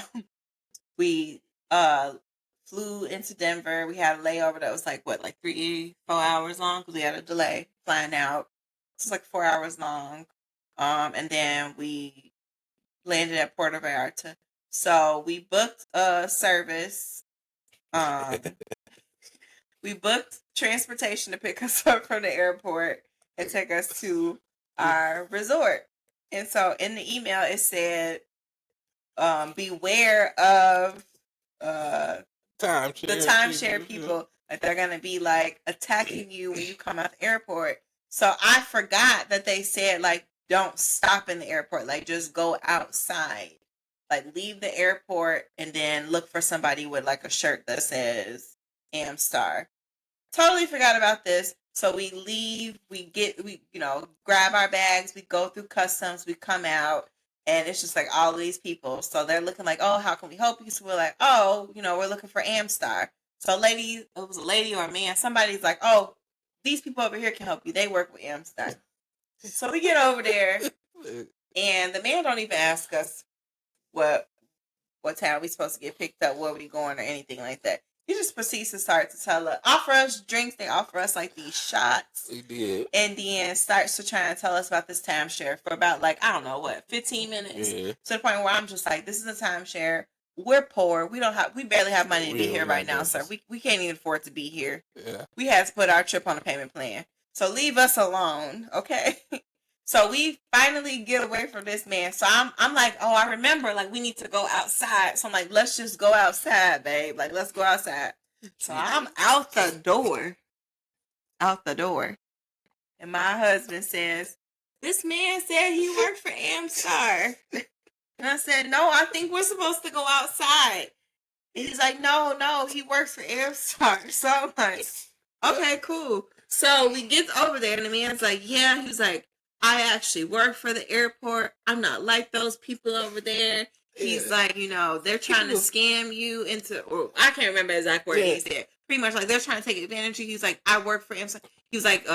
Speaker 2: we flew into Denver. We had a layover that was like 3-4 hours long because we had a delay flying out. So it was like 4 hours long. And then we landed at Puerto Vallarta. So we booked a service. We booked transportation to pick us up from the airport and take us to our resort. And so in the email it said, beware of the timeshare people. Like they're gonna be like attacking you when you come out the airport. So I forgot that they said like don't stop in the airport, like just go outside. Like leave the airport and then look for somebody with like a shirt that says Amstar. Totally forgot about this. So we leave, we grab our bags, we go through customs, we come out, and it's just like all of these people. So they're looking like, oh, how can we help you? So we're like, oh, we're looking for Amstar. So it was a lady or a man. Somebody's like, oh, these people over here can help you. They work with Amstar. So we get over there, and the man don't even ask us what time we supposed to get picked up, where we going, or anything like that. He just proceeds to start to offer us drinks. They offer us like these shots.
Speaker 1: He did.
Speaker 2: And then starts to try and tell us about this timeshare for about 15 minutes. Yeah. To the point where I'm just like, this is a timeshare. We're poor. We barely have money to be here right now, sir. We can't even afford to be here. Yeah. We had to put our trip on a payment plan. So leave us alone, okay? So we finally get away from this man. So I'm like, oh, I remember, we need to go outside. So I'm like, let's just go outside, babe. Let's go outside. So I'm out the door. And my husband says, this man said he worked for Amstar. And I said, no, I think we're supposed to go outside. And he's like, no, he works for Amstar. So I'm like, okay, cool. So we get over there and the man's like, yeah, he was like, I actually work for the airport. I'm not like those people over there. He's like, they're trying to scam you into, or I can't remember exact word he said. Pretty much they're trying to take advantage of you. He's like, I work for him. He was like,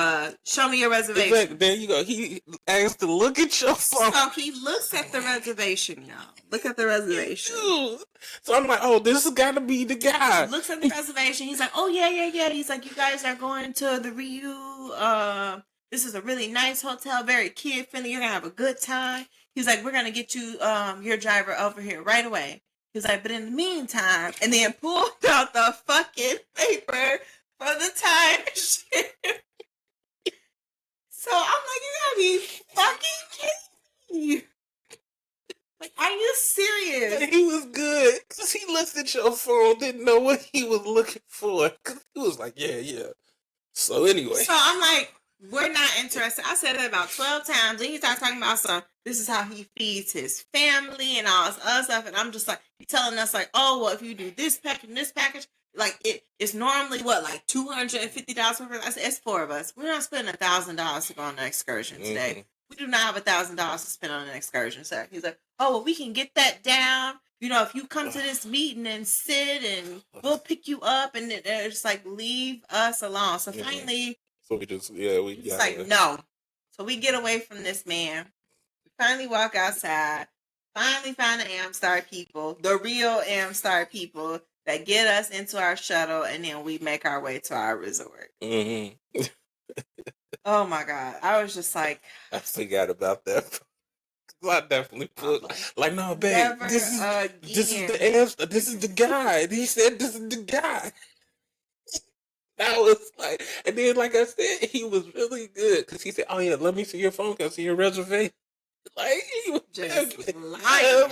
Speaker 2: show me your reservation. Exactly.
Speaker 1: There you go. He asked to look at your phone.
Speaker 2: So he looks at the reservation, y'all. Look at the reservation.
Speaker 1: So I'm like, oh, this has got to be the guy.
Speaker 2: He looks at the reservation. He's like, oh, yeah. He's like, you guys are going to the Ryu, this is a really nice hotel, very kid friendly. You're gonna have a good time. He's like, we're gonna get you your driver over here right away. He's like, but in the meantime, and then pulled out the fucking paper for the timeshare. So I'm like, you gotta be fucking kidding me. I
Speaker 1: at your phone, didn't know what he was looking for. Cause he was like, yeah. So anyway.
Speaker 2: So I'm like, we're not interested. I said it about 12 times. Then he started talking about this is how he feeds his family and all this other stuff. And I'm just like, he's telling us like, oh, well, if you do this package and this package, like it's normally what, like $250 per. I said, it's 4 of us. We're not spending $1,000 to go on an excursion today. Mm-hmm. We do not have $1,000 to spend on an excursion, sir. He's like, oh, well, we can get that down. You know, if you come to this meeting and sit and we'll pick you up and it's like, leave us alone. So finally,
Speaker 1: so we just like,
Speaker 2: no. So we get away from this man. We finally walk outside. Finally find the Amstar people, the real Amstar people that get us into our shuttle, and then we make our way to our resort.
Speaker 1: Mm-hmm.
Speaker 2: Oh my God. I was just like,
Speaker 1: I forgot about that. I definitely put like, no, babe, this is the answer. This is the guy. He said this is the guy. That was like, and then like I said, he was really good because he said, "Oh yeah, let me see your phone. Can I see your reservation?" Like he was
Speaker 2: just lying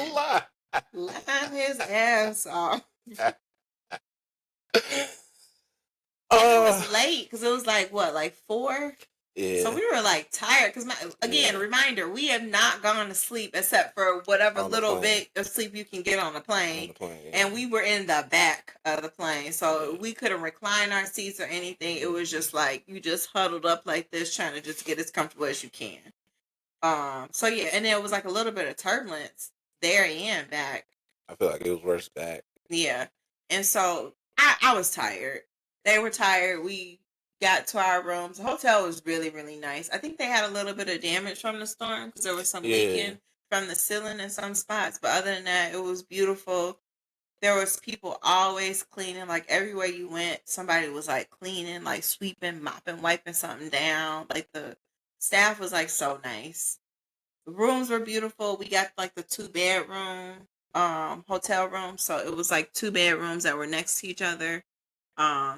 Speaker 2: his ass off. It was late because it was like what, like 4. Yeah. So we were like tired because reminder, we have not gone to sleep except for whatever little bit of sleep you can get on the plane. And we were in the back of the plane, so we couldn't recline our seats or anything. It was just like you just huddled up like this, trying to just get as comfortable as you can. So yeah, and it was like a little bit of turbulence there and back.
Speaker 1: I feel like it was worse back.
Speaker 2: Yeah, and so I was tired. They were tired. We got to our rooms. The hotel was really, really nice. I think they had a little bit of damage from the storm because there was some leaking from the ceiling in some spots. But other than that, it was beautiful. There was people always cleaning. Like everywhere you went, somebody was like cleaning, like sweeping, mopping, wiping something down. Like the staff was like so nice. The rooms were beautiful. We got like the 2-bedroom hotel room. So it was like 2 bedrooms that were next to each other.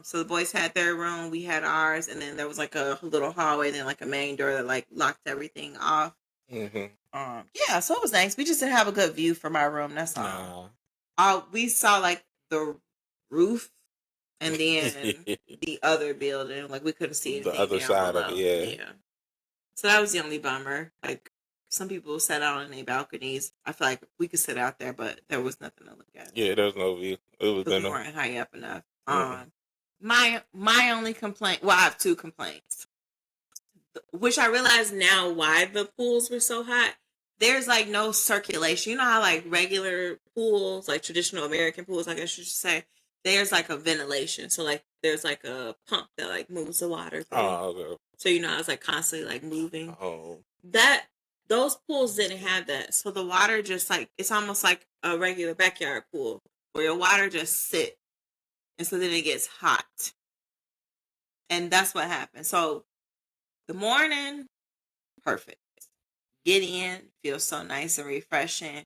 Speaker 2: So the boys had their room, we had ours, and then there was like a little hallway, then like a main door that like locked everything off.
Speaker 1: Mm-hmm.
Speaker 2: Yeah, so it was nice. We just didn't have a good view from our room. That's all. We saw like the roof, and then the other building. Like we couldn't see anything.
Speaker 1: The other side of it,
Speaker 2: yeah. So that was the only bummer. Like some people sat out on their balconies. I feel like we could sit out there, but there was nothing to look at.
Speaker 1: Yeah, there was no view. It was
Speaker 2: we weren't high up enough. My only complaint. Well, I have 2 complaints, which I realize now why the pools were so hot. There's like no circulation. You know how like regular pools, like traditional American pools, I guess you should say, there's like a ventilation. So like there's like a pump that like moves the water through.
Speaker 1: Oh, okay.
Speaker 2: So you know, it's like constantly like moving.
Speaker 1: Oh.
Speaker 2: Those pools didn't have that. So the water just like, it's almost like a regular backyard pool where your water just sits. And so then it gets hot. And that's what happened. So the morning, perfect. Get in, feels so nice and refreshing.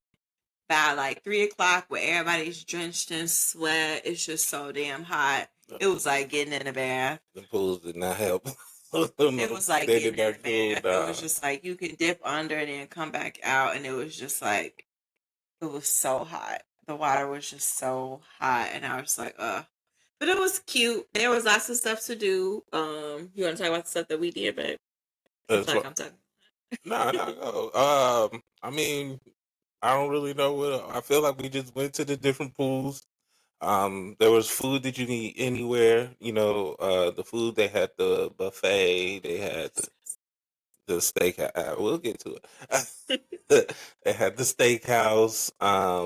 Speaker 2: By like 3 o'clock where everybody's drenched in sweat, it's just so damn hot. It was like getting in a bath.
Speaker 1: The pools did not help.
Speaker 2: It was like getting in a bath. It was just like you could dip under and then come back out, and it was just like, it was so hot. The water was just so hot, and I was like, ugh. But it was cute. There was lots of stuff to do. You want to talk about the stuff that we did, babe? I'm talking.
Speaker 1: No. I mean, I don't really know what. I feel like we just went to the different pools. There was food that you can eat anywhere. You know, the food, they had the buffet. They had the steakhouse. We'll get to it. They had the steakhouse.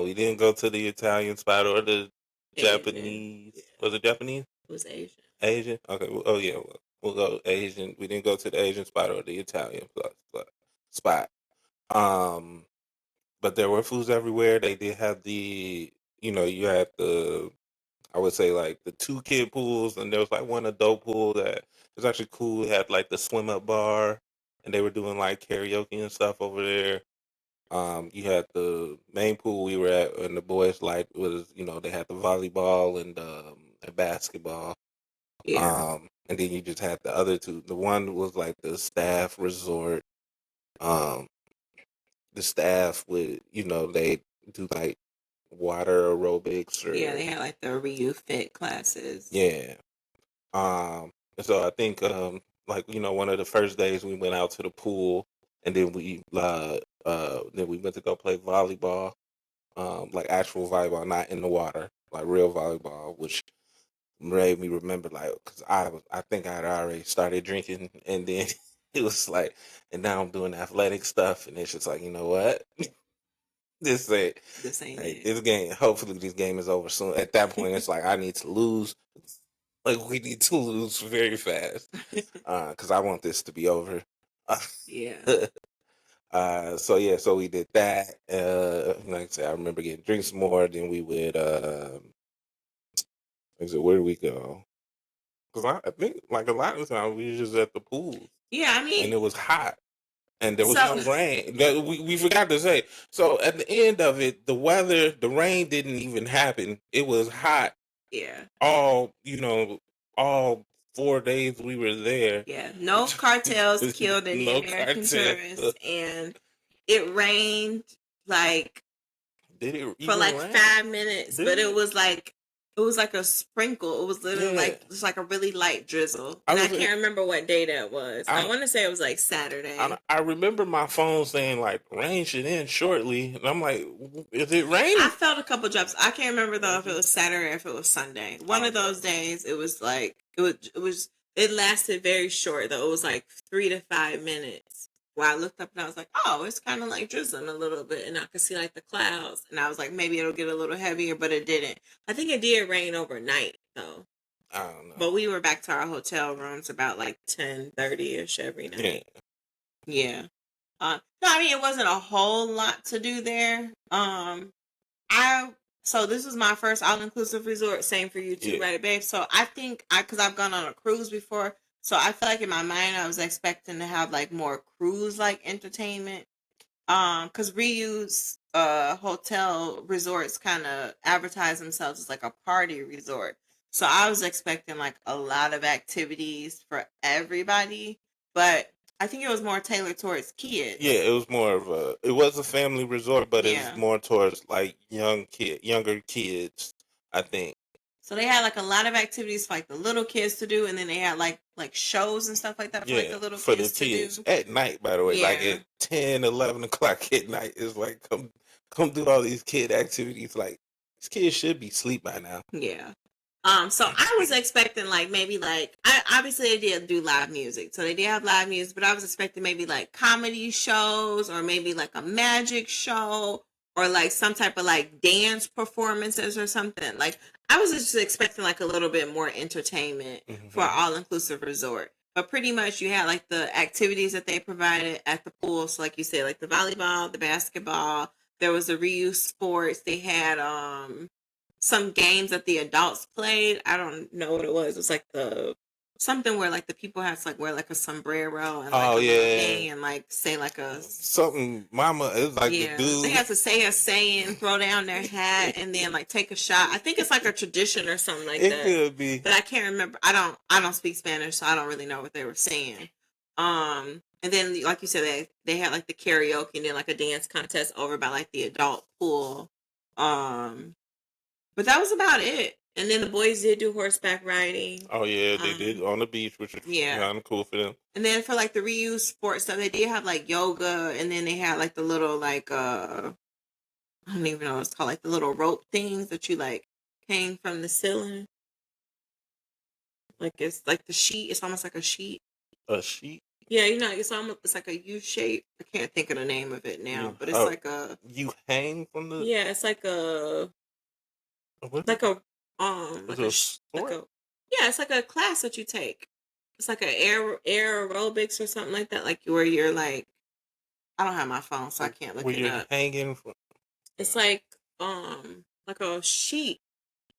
Speaker 1: We didn't go to the Italian spot or the Japanese. Yeah. Was it Japanese?
Speaker 2: It was Asian.
Speaker 1: Asian? Okay. Oh, yeah. We'll go Asian. We didn't go to the Asian spot or the Italian spot. But there were foods everywhere. They did have you had I would say like the 2 kid pools, and there was like one adult pool that was actually cool. It had like the swim up bar, and they were doing like karaoke and stuff over there. You had the main pool we were at, and the boys like was, they had the volleyball and basketball.
Speaker 2: Yeah.
Speaker 1: And then you just had the other 2. The one was like the staff resort. The staff would, they do like water aerobics or
Speaker 2: Yeah, they had like the Ryu Fit classes.
Speaker 1: yeah. So I think like one of the first days we went out to the pool, and then we went to go play volleyball, like actual volleyball, not in the water, like real volleyball, which made me remember like because I think I had already started drinking, and then it was like, and now I'm doing athletic stuff, and it's just like, you know what, this ain't
Speaker 2: This ain't
Speaker 1: like
Speaker 2: it.
Speaker 1: this game. Hopefully this game is over soon. At that point, it's like I need to lose. Like we need to lose very fast, because I want this to be over.
Speaker 2: Yeah.
Speaker 1: So yeah, so we did that. Like I said, I remember getting drinks more. Then we would, like I said, where did we go? Because I think like a lot of the time we was just at the pool,
Speaker 2: Yeah, I
Speaker 1: and
Speaker 2: mean,
Speaker 1: it was hot, and there was
Speaker 2: so
Speaker 1: no rain. That we forgot to say. So at the end of it, the rain didn't even happen. It was hot
Speaker 2: yeah.
Speaker 1: all all 4 days we were there.
Speaker 2: Yeah, no cartels killed any
Speaker 1: No
Speaker 2: American
Speaker 1: cartel.
Speaker 2: tourists, and it rained like
Speaker 1: Did it
Speaker 2: for
Speaker 1: even
Speaker 2: like
Speaker 1: rain?
Speaker 2: 5 minutes, but
Speaker 1: Did it?
Speaker 2: it was like a sprinkle. It was literally
Speaker 1: Yeah.
Speaker 2: just like a really light drizzle,
Speaker 1: I
Speaker 2: and I
Speaker 1: was
Speaker 2: can't remember what day that was. I
Speaker 1: I
Speaker 2: want to say it was like Saturday.
Speaker 1: I remember my phone saying like rain should end shortly, and I'm like, is it
Speaker 2: I
Speaker 1: raining?
Speaker 2: felt a couple drops. I can't remember though if it was Saturday or if it was Sunday. One of those days, it was like it lasted very short though. It was like 3 to 5 minutes. Where I looked up and I was like, oh, it's kind of like drizzling a little bit, and I could see like the clouds, and I was like, maybe it'll get a little heavier, but it didn't. I think it did rain overnight though.
Speaker 1: I don't know.
Speaker 2: But we were back to our hotel rooms about like 10:30ish every night. Yeah. No, I mean it wasn't a whole lot to do there. I so this was my first all inclusive resort. Same for you too,
Speaker 1: Yeah.
Speaker 2: right, babe? So I think because I've gone on a cruise before, so I feel like in my mind I was expecting to have like more cruise like entertainment. Because reuse hotel resorts kind of advertise themselves as like a party resort. So I was expecting like a lot of activities for everybody, but I think it was more tailored towards kids.
Speaker 1: Yeah, it was a family resort, but it was
Speaker 2: Yeah.
Speaker 1: more towards like younger kids, I think.
Speaker 2: So they had like a lot of activities for like the little kids to do, and then they had like shows and stuff like that for like the little
Speaker 1: For the
Speaker 2: kids to
Speaker 1: kids
Speaker 2: do.
Speaker 1: at night, by the way, like
Speaker 2: Yeah.
Speaker 1: at 10, 11 o'clock at night, it's like come do all these kid activities. Like these kids should be asleep by now.
Speaker 2: Yeah. So I was expecting like maybe like I obviously they did do live music, so they did have live music, but I was expecting maybe like comedy shows or maybe like a magic show or like some type of like dance performances or something. Like I was just expecting like a little bit more entertainment for an all inclusive resort. But pretty much you had like the activities that they provided at the pool. So like you said, like the volleyball, the basketball, there was the reuse sports. They had some games that the adults played. I don't know what it was. It was like the something where like the people had to like wear like a sombrero and like a little thing and like say like a
Speaker 1: something. Mama is like the dude.
Speaker 2: They have to say a saying, throw down their hat, and then like take a shot. I think it's like a tradition or something like that.
Speaker 1: It could be,
Speaker 2: but I can't remember. I don't speak Spanish, so I don't really know what they were saying. And then like you said, they had like the karaoke and then like a dance contest over by like the adult pool. But that was about it. And then the boys did do horseback riding.
Speaker 1: Oh yeah, they did on the beach, which is kind of cool for them.
Speaker 2: And then for like the reuse sports stuff, they did have like yoga, and then they had like the little like I don't even know what it's called, like the little rope things that you like hang from the ceiling. Like it's like the sheet. It's almost like a sheet.
Speaker 1: A sheet.
Speaker 2: Yeah, it's like a U shape. I can't think of the name of it now, but it's like a.
Speaker 1: You hang from the.
Speaker 2: Yeah, it's like a. Like a yeah, it's like a class that you take. It's like a air aerobics or something like that. Like where you're like, I don't have my phone, so I can't look it up.
Speaker 1: Hanging from.
Speaker 2: It's like a sheet.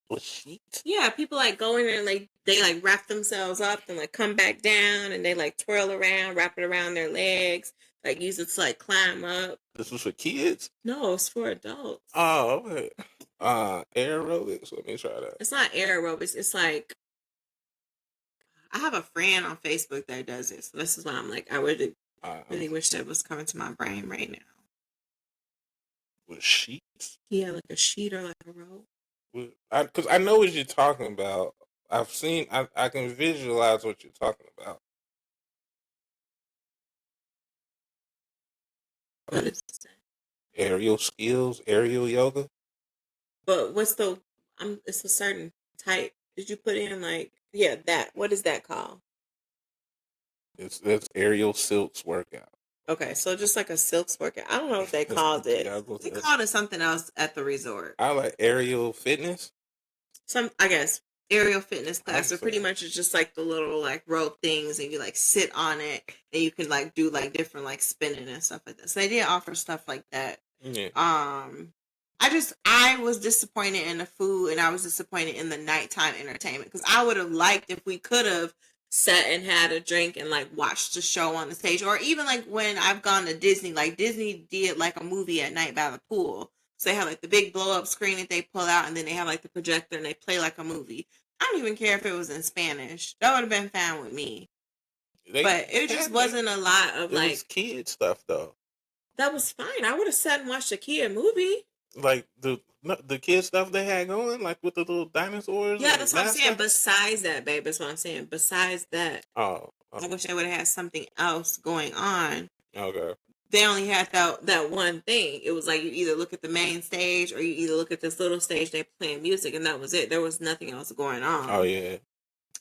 Speaker 1: A sheet.
Speaker 2: Yeah, people like go in there and like they like wrap themselves up and like come back down and they like twirl around, wrap it around their legs, like use it to like climb up.
Speaker 1: This was for kids?
Speaker 2: No, it's for adults.
Speaker 1: Oh, okay. Aerobics. Let me try that.
Speaker 2: It's not aerobics. It's like I have a friend on Facebook that does it. So this is why I'm like, I would really wish that was coming to my brain right now.
Speaker 1: With sheets?
Speaker 2: Yeah, like a sheet or like a rope.
Speaker 1: Because I know what you're talking about. I've seen. I can visualize what you're talking about.
Speaker 2: What is that?
Speaker 1: Aerial skills, aerial yoga.
Speaker 2: But what's the? It's a certain type. Did you put in like that? What is that called?
Speaker 1: It's aerial silks workout.
Speaker 2: Okay, so just like a silks workout. I don't know what they called it.
Speaker 1: Yeah,
Speaker 2: They called it something else at the resort.
Speaker 1: I like aerial fitness.
Speaker 2: I guess aerial fitness class. So pretty
Speaker 1: Honestly.
Speaker 2: much it's just like the little like rope things, and you like sit on it, and you can like do like different like spinning and stuff like that. So they did offer stuff like that.
Speaker 1: Yeah.
Speaker 2: I was disappointed in the food, and I was disappointed in the nighttime entertainment, because I would have liked if we could have sat and had a drink and like watched the show on the stage, or even like when I've gone to Disney, like Disney did like a movie at night by the pool. So they have like the big blow up screen that they pull out, and then they have like the projector and they play like a movie. I don't even care if it was in Spanish. That would have been fine with me. But it just wasn't a lot of like. It was
Speaker 1: kid stuff though.
Speaker 2: That was fine. I would have sat and watched a kid movie.
Speaker 1: Like the kid stuff they had going, like with the little dinosaurs.
Speaker 2: Yeah, that's what I'm saying. Besides that, babe, that's what I'm saying. Besides that,
Speaker 1: I
Speaker 2: wish they would have had something else going on.
Speaker 1: Okay.
Speaker 2: They only had that one thing. It was like you either look at the main stage or you either look at this little stage they playing music, and that was it. There was nothing else going on.
Speaker 1: Oh yeah.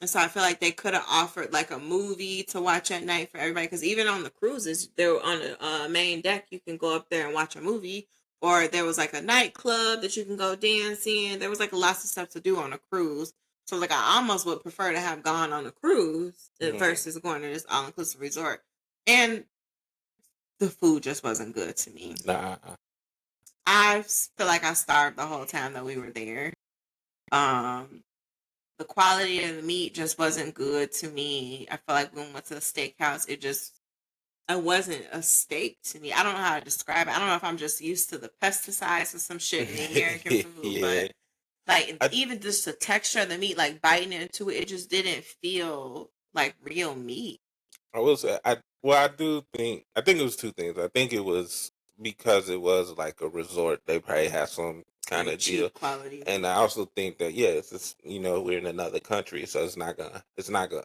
Speaker 2: And so I feel like they could have offered like a movie to watch at night for everybody, because even on the cruises, they're on the main deck. You can go up there and watch a movie, or there was like a nightclub that you can go dance in. There was like lots of stuff to do on a cruise. So like I almost would prefer to have gone on a cruise versus going to this all inclusive resort. And the food just wasn't good to me.
Speaker 1: Nah.
Speaker 2: I feel like I starved the whole time that we were there. The quality of the meat just wasn't good to me. I feel like when we went to the steakhouse, it wasn't a steak to me. I don't know how to describe it. I don't know if I'm just used to the pesticides or some shit in the American food,
Speaker 1: Yeah.
Speaker 2: but like even just the texture of the meat, like biting into it, it just didn't feel like real meat.
Speaker 1: I will say, I think it was two things. I think it was because it was like a resort. They probably had some kind of deal
Speaker 2: quality,
Speaker 1: and I also think that it's we're in another country, so it's not gonna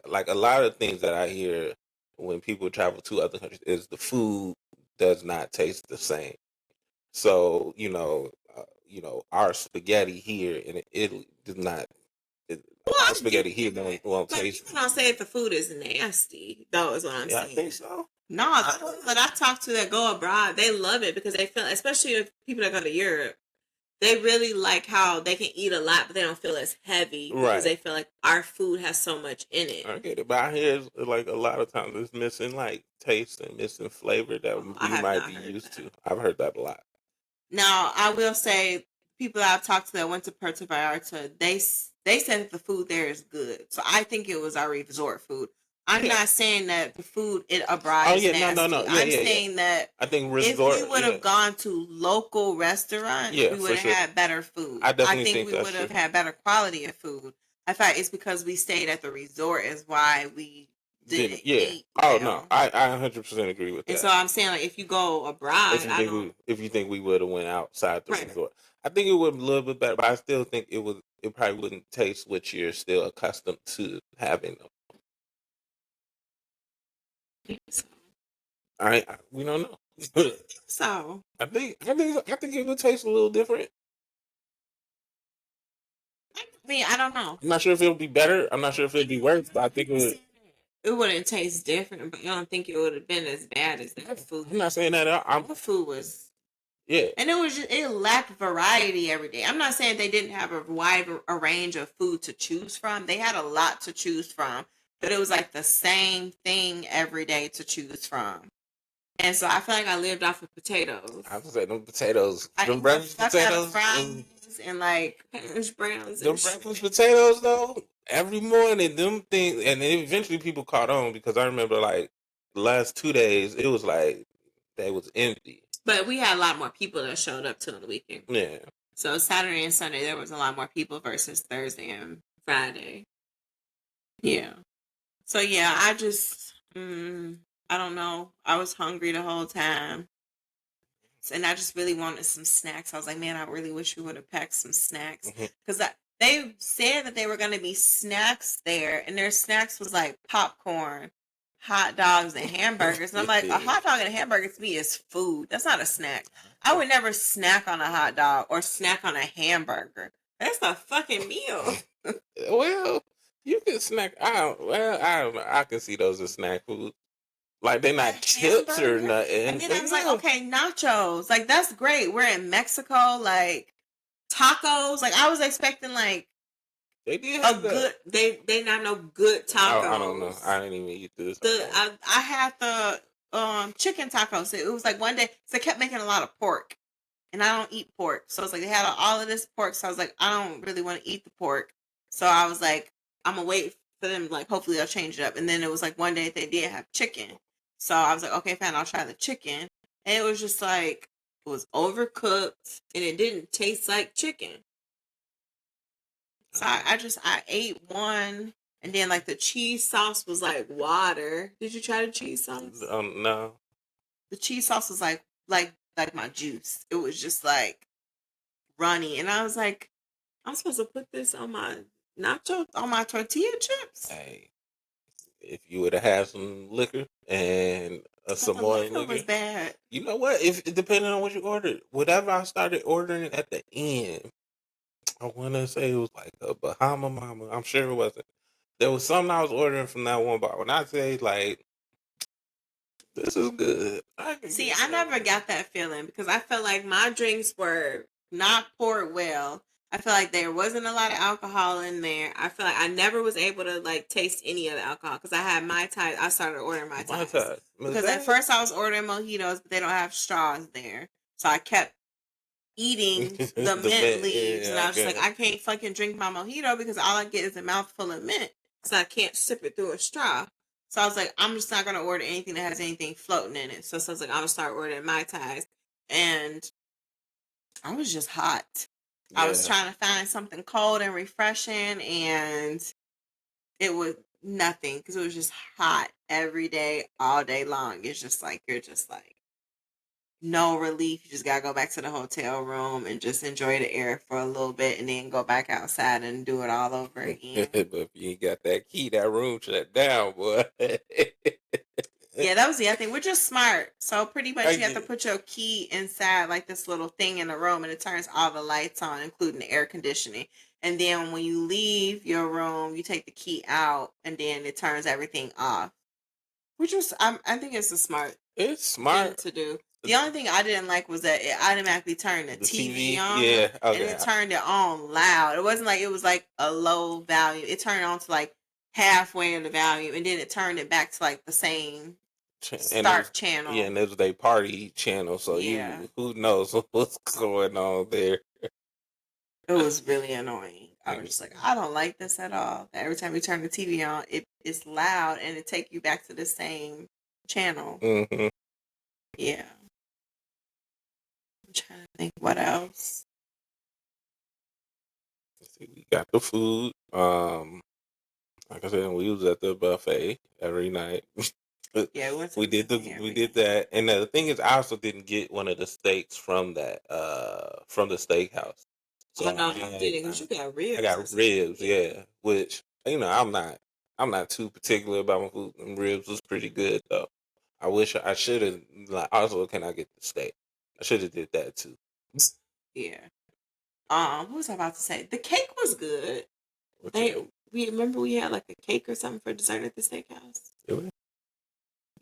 Speaker 1: like a lot of things that I hear when people travel to other countries is the food does not taste the same. So our spaghetti here in Italy does not. Our spaghetti here won't taste.
Speaker 2: People don't say if the food is nasty, though, is what I'm saying.
Speaker 1: I think so.
Speaker 2: No, the people that I talk to that go abroad, they love it because they feel, especially if people that go to Europe, they really like how they can eat a lot, but they don't feel as heavy because they feel like our food has so much in it.
Speaker 1: I get it, but I hear like a lot of times it's missing like taste and missing flavor that you might be used to. I've heard that a lot.
Speaker 2: Now, I will say, people that I've talked to that went to Puerto Vallarta, they said that the food there is good. So I think it was our resort food. I'm not saying that the food abroad is nasty. No. I'm saying that
Speaker 1: I think resort,
Speaker 2: if we would have gone to local restaurants, we would have had better food.
Speaker 1: I definitely
Speaker 2: think we would have had better quality of food. I thought it's because we stayed at the resort is why we didn't eat.
Speaker 1: Oh no, I 100% agree with that.
Speaker 2: And so I'm saying, like, if you go abroad,
Speaker 1: if you think we would have went outside the resort, I think it would be a little bit better. But I still think it probably wouldn't taste what you're still accustomed to having. We don't know.
Speaker 2: So
Speaker 1: I think it would taste a little different.
Speaker 2: I mean, I don't know.
Speaker 1: I'm not sure if it would be better. I'm not sure if it would be worse, but I think
Speaker 2: it wouldn't taste different. But I don't think it would have been as bad as that food.
Speaker 1: I'm not saying that.
Speaker 2: The food was.
Speaker 1: Yeah.
Speaker 2: And it lacked variety every day. I'm not saying they didn't have a wide range of food to choose from. They had a lot to choose from, but it was like the same thing every day to choose from. And so I feel like I lived off of potatoes.
Speaker 1: I was saying them potatoes, them breakfast potatoes,
Speaker 2: fries and like hash browns.
Speaker 1: Them breakfast potatoes though, every morning, them things, and then eventually people caught on because I remember like the last 2 days it was like they was empty.
Speaker 2: But we had a lot more people that showed up till the weekend.
Speaker 1: Yeah.
Speaker 2: So Saturday and Sunday there was a lot more people versus Thursday and Friday. Yeah. So yeah, I just I don't know. I was hungry the whole time. and I just really wanted some snacks. I was like, man, I really wish we would have packed some snacks because they said that they were going to be snacks there, and their snacks was like popcorn, hot dogs, and hamburgers. And I'm like, a hot dog and a hamburger to me is food. That's not a snack. I would never snack on a hot dog or snack on a hamburger. That's a fucking meal.
Speaker 1: Well, you can snack. I don't know. I can see those as snack food. Like they're not chips or nothing.
Speaker 2: And then I was like, okay, nachos. Like that's great. We're in Mexico. Like tacos. Like I was expecting like
Speaker 1: they did have
Speaker 2: good. They not no good tacos.
Speaker 1: I don't know. I didn't even eat this.
Speaker 2: I had the chicken tacos. It was like one day. So they kept making a lot of pork, and I don't eat pork. So it's like they had all of this pork. So I was like, I don't really want to eat the pork. So I was like, I'm gonna wait for them. Like hopefully they'll change it up. And then it was like one day they did have chicken. So I was like, okay, fine, I'll try the chicken. And it was just like, it was overcooked and it didn't taste like chicken. So I ate one, and then like the cheese sauce was like water. Did you try the cheese sauce?
Speaker 1: No.
Speaker 2: The cheese sauce was like my juice. It was just like runny. And I was like, I'm supposed to put this on my nachos, on my tortilla chips?
Speaker 1: Hey. If you would have had some liquor and some more liquor,
Speaker 2: was bad.
Speaker 1: You know what? If depending on what you ordered, whatever I started ordering at the end, I want to say it was like a Bahama Mama. I'm sure it wasn't. There was something I was ordering from that one bar. When I say like, this is good.
Speaker 2: I never got that feeling because I felt like my drinks were not poured well. I feel like there wasn't a lot of alcohol in there. I feel like I never was able to like taste any of the alcohol because I had Mai Tai. I started ordering Mai Tai because at first I was ordering mojitos, but they don't have straws there. So I kept eating the mint leaves, and I was just like, I can't fucking drink my mojito because all I get is a mouthful of mint, so I can't sip it through a straw. So I was like, I'm just not gonna order anything that has anything floating in it. So I was like, I'm gonna start ordering Mai Tais, and I was just hot. Yeah. I was trying to find something cold and refreshing, and it was nothing because it was just hot every day, all day long. It's just like you're just like no relief. You just gotta go back to the hotel room and just enjoy the air for a little bit, and then go back outside and do it all over again.
Speaker 1: But if you ain't got that key, that room shut down, boy.
Speaker 2: Yeah, that was the other thing. We're just smart. So pretty much you have to put your key inside like this little thing in the room, and it turns all the lights on, including the air conditioning. And then when you leave your room, you take the key out, and then it turns everything off. Which was, I think it's a smart.
Speaker 1: It's smart
Speaker 2: thing to do. The only thing I didn't like was that it automatically turned the TV on.
Speaker 1: Yeah, okay.
Speaker 2: And it turned it on loud. It wasn't like it was like a low volume. It turned on to like halfway of the volume, and then it turned it back to like the same start channel.
Speaker 1: Yeah, and it was their party channel, so who knows what's going on there.
Speaker 2: It was really annoying. I was just like, I don't like this at all. Every time you turn the TV on, it's loud, and it take you back to the same channel.
Speaker 1: Mm-hmm.
Speaker 2: Yeah. I'm trying to think what else.
Speaker 1: Let's see, we got the food. Like I said, we was at the buffet every night.
Speaker 2: Yeah,
Speaker 1: we did that, and the thing is, I also didn't get one of the steaks from that from the steakhouse.
Speaker 2: So no, you didn't, because you got ribs.
Speaker 1: I got ribs, yeah. Which I'm not too particular about my food. And ribs was pretty good though. I wish I should have. Like, also, can I get the steak? I should have did that too.
Speaker 2: Yeah. What was I about to say? The cake was good. We remember we had like a cake or something for dessert at the steakhouse.
Speaker 1: Really?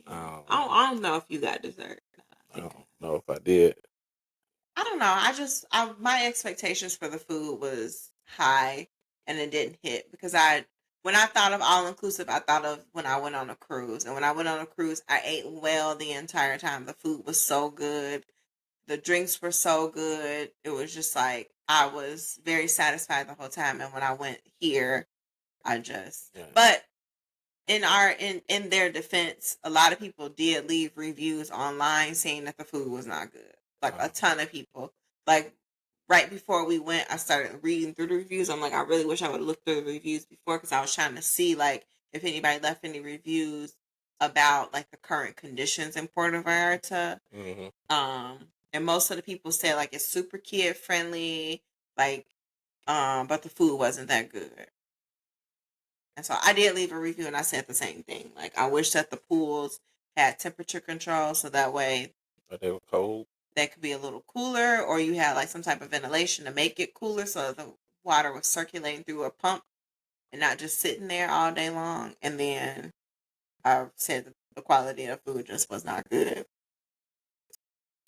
Speaker 2: Yeah. I don't know if you got dessert.
Speaker 1: I don't know if I did.
Speaker 2: I don't know. My expectations for the food was high, and it didn't hit because when I thought of all inclusive, I thought of when I went on a cruise, and when I went on a cruise, I ate well the entire time. The food was so good. The drinks were so good. It was just like I was very satisfied the whole time. And when I went here, but in their defense, a lot of people did leave reviews online saying that the food was not good. Like a ton of people. Like right before we went, I started reading through the reviews. I'm like, I really wish I would have looked through the reviews before, because I was trying to see like if anybody left any reviews about like the current conditions in Puerto Vallarta.
Speaker 1: Mm-hmm.
Speaker 2: And most of the people said like it's super kid friendly, like, but the food wasn't that good. And so I did leave a review and I said the same thing. Like, I wish that the pools had temperature control so that way
Speaker 1: they were cold.
Speaker 2: They could be a little cooler, or you had like some type of ventilation to make it cooler so the water was circulating through a pump and not just sitting there all day long. And then I said that the quality of food just was not good.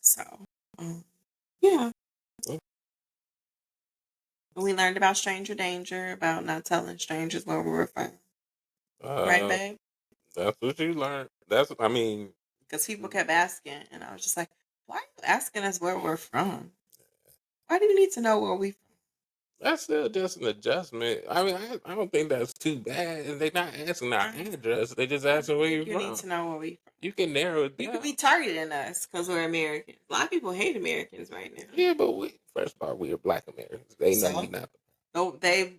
Speaker 2: So, yeah. We learned about stranger danger, about not telling strangers where we were from. Right, babe?
Speaker 1: That's what you learned.
Speaker 2: Because people kept asking, and I was just like, why are you asking us where we're from? Why do you need to know where we from?
Speaker 1: That's still just an adjustment. I don't think that's too bad. And they're not asking our address. They just asking where you're from.
Speaker 2: You need to know where we from.
Speaker 1: You can narrow it down.
Speaker 2: You could be targeting us because we're Americans. A lot of people hate Americans right now.
Speaker 1: Yeah, but first of all, we are Black Americans. They know you not.
Speaker 2: No, they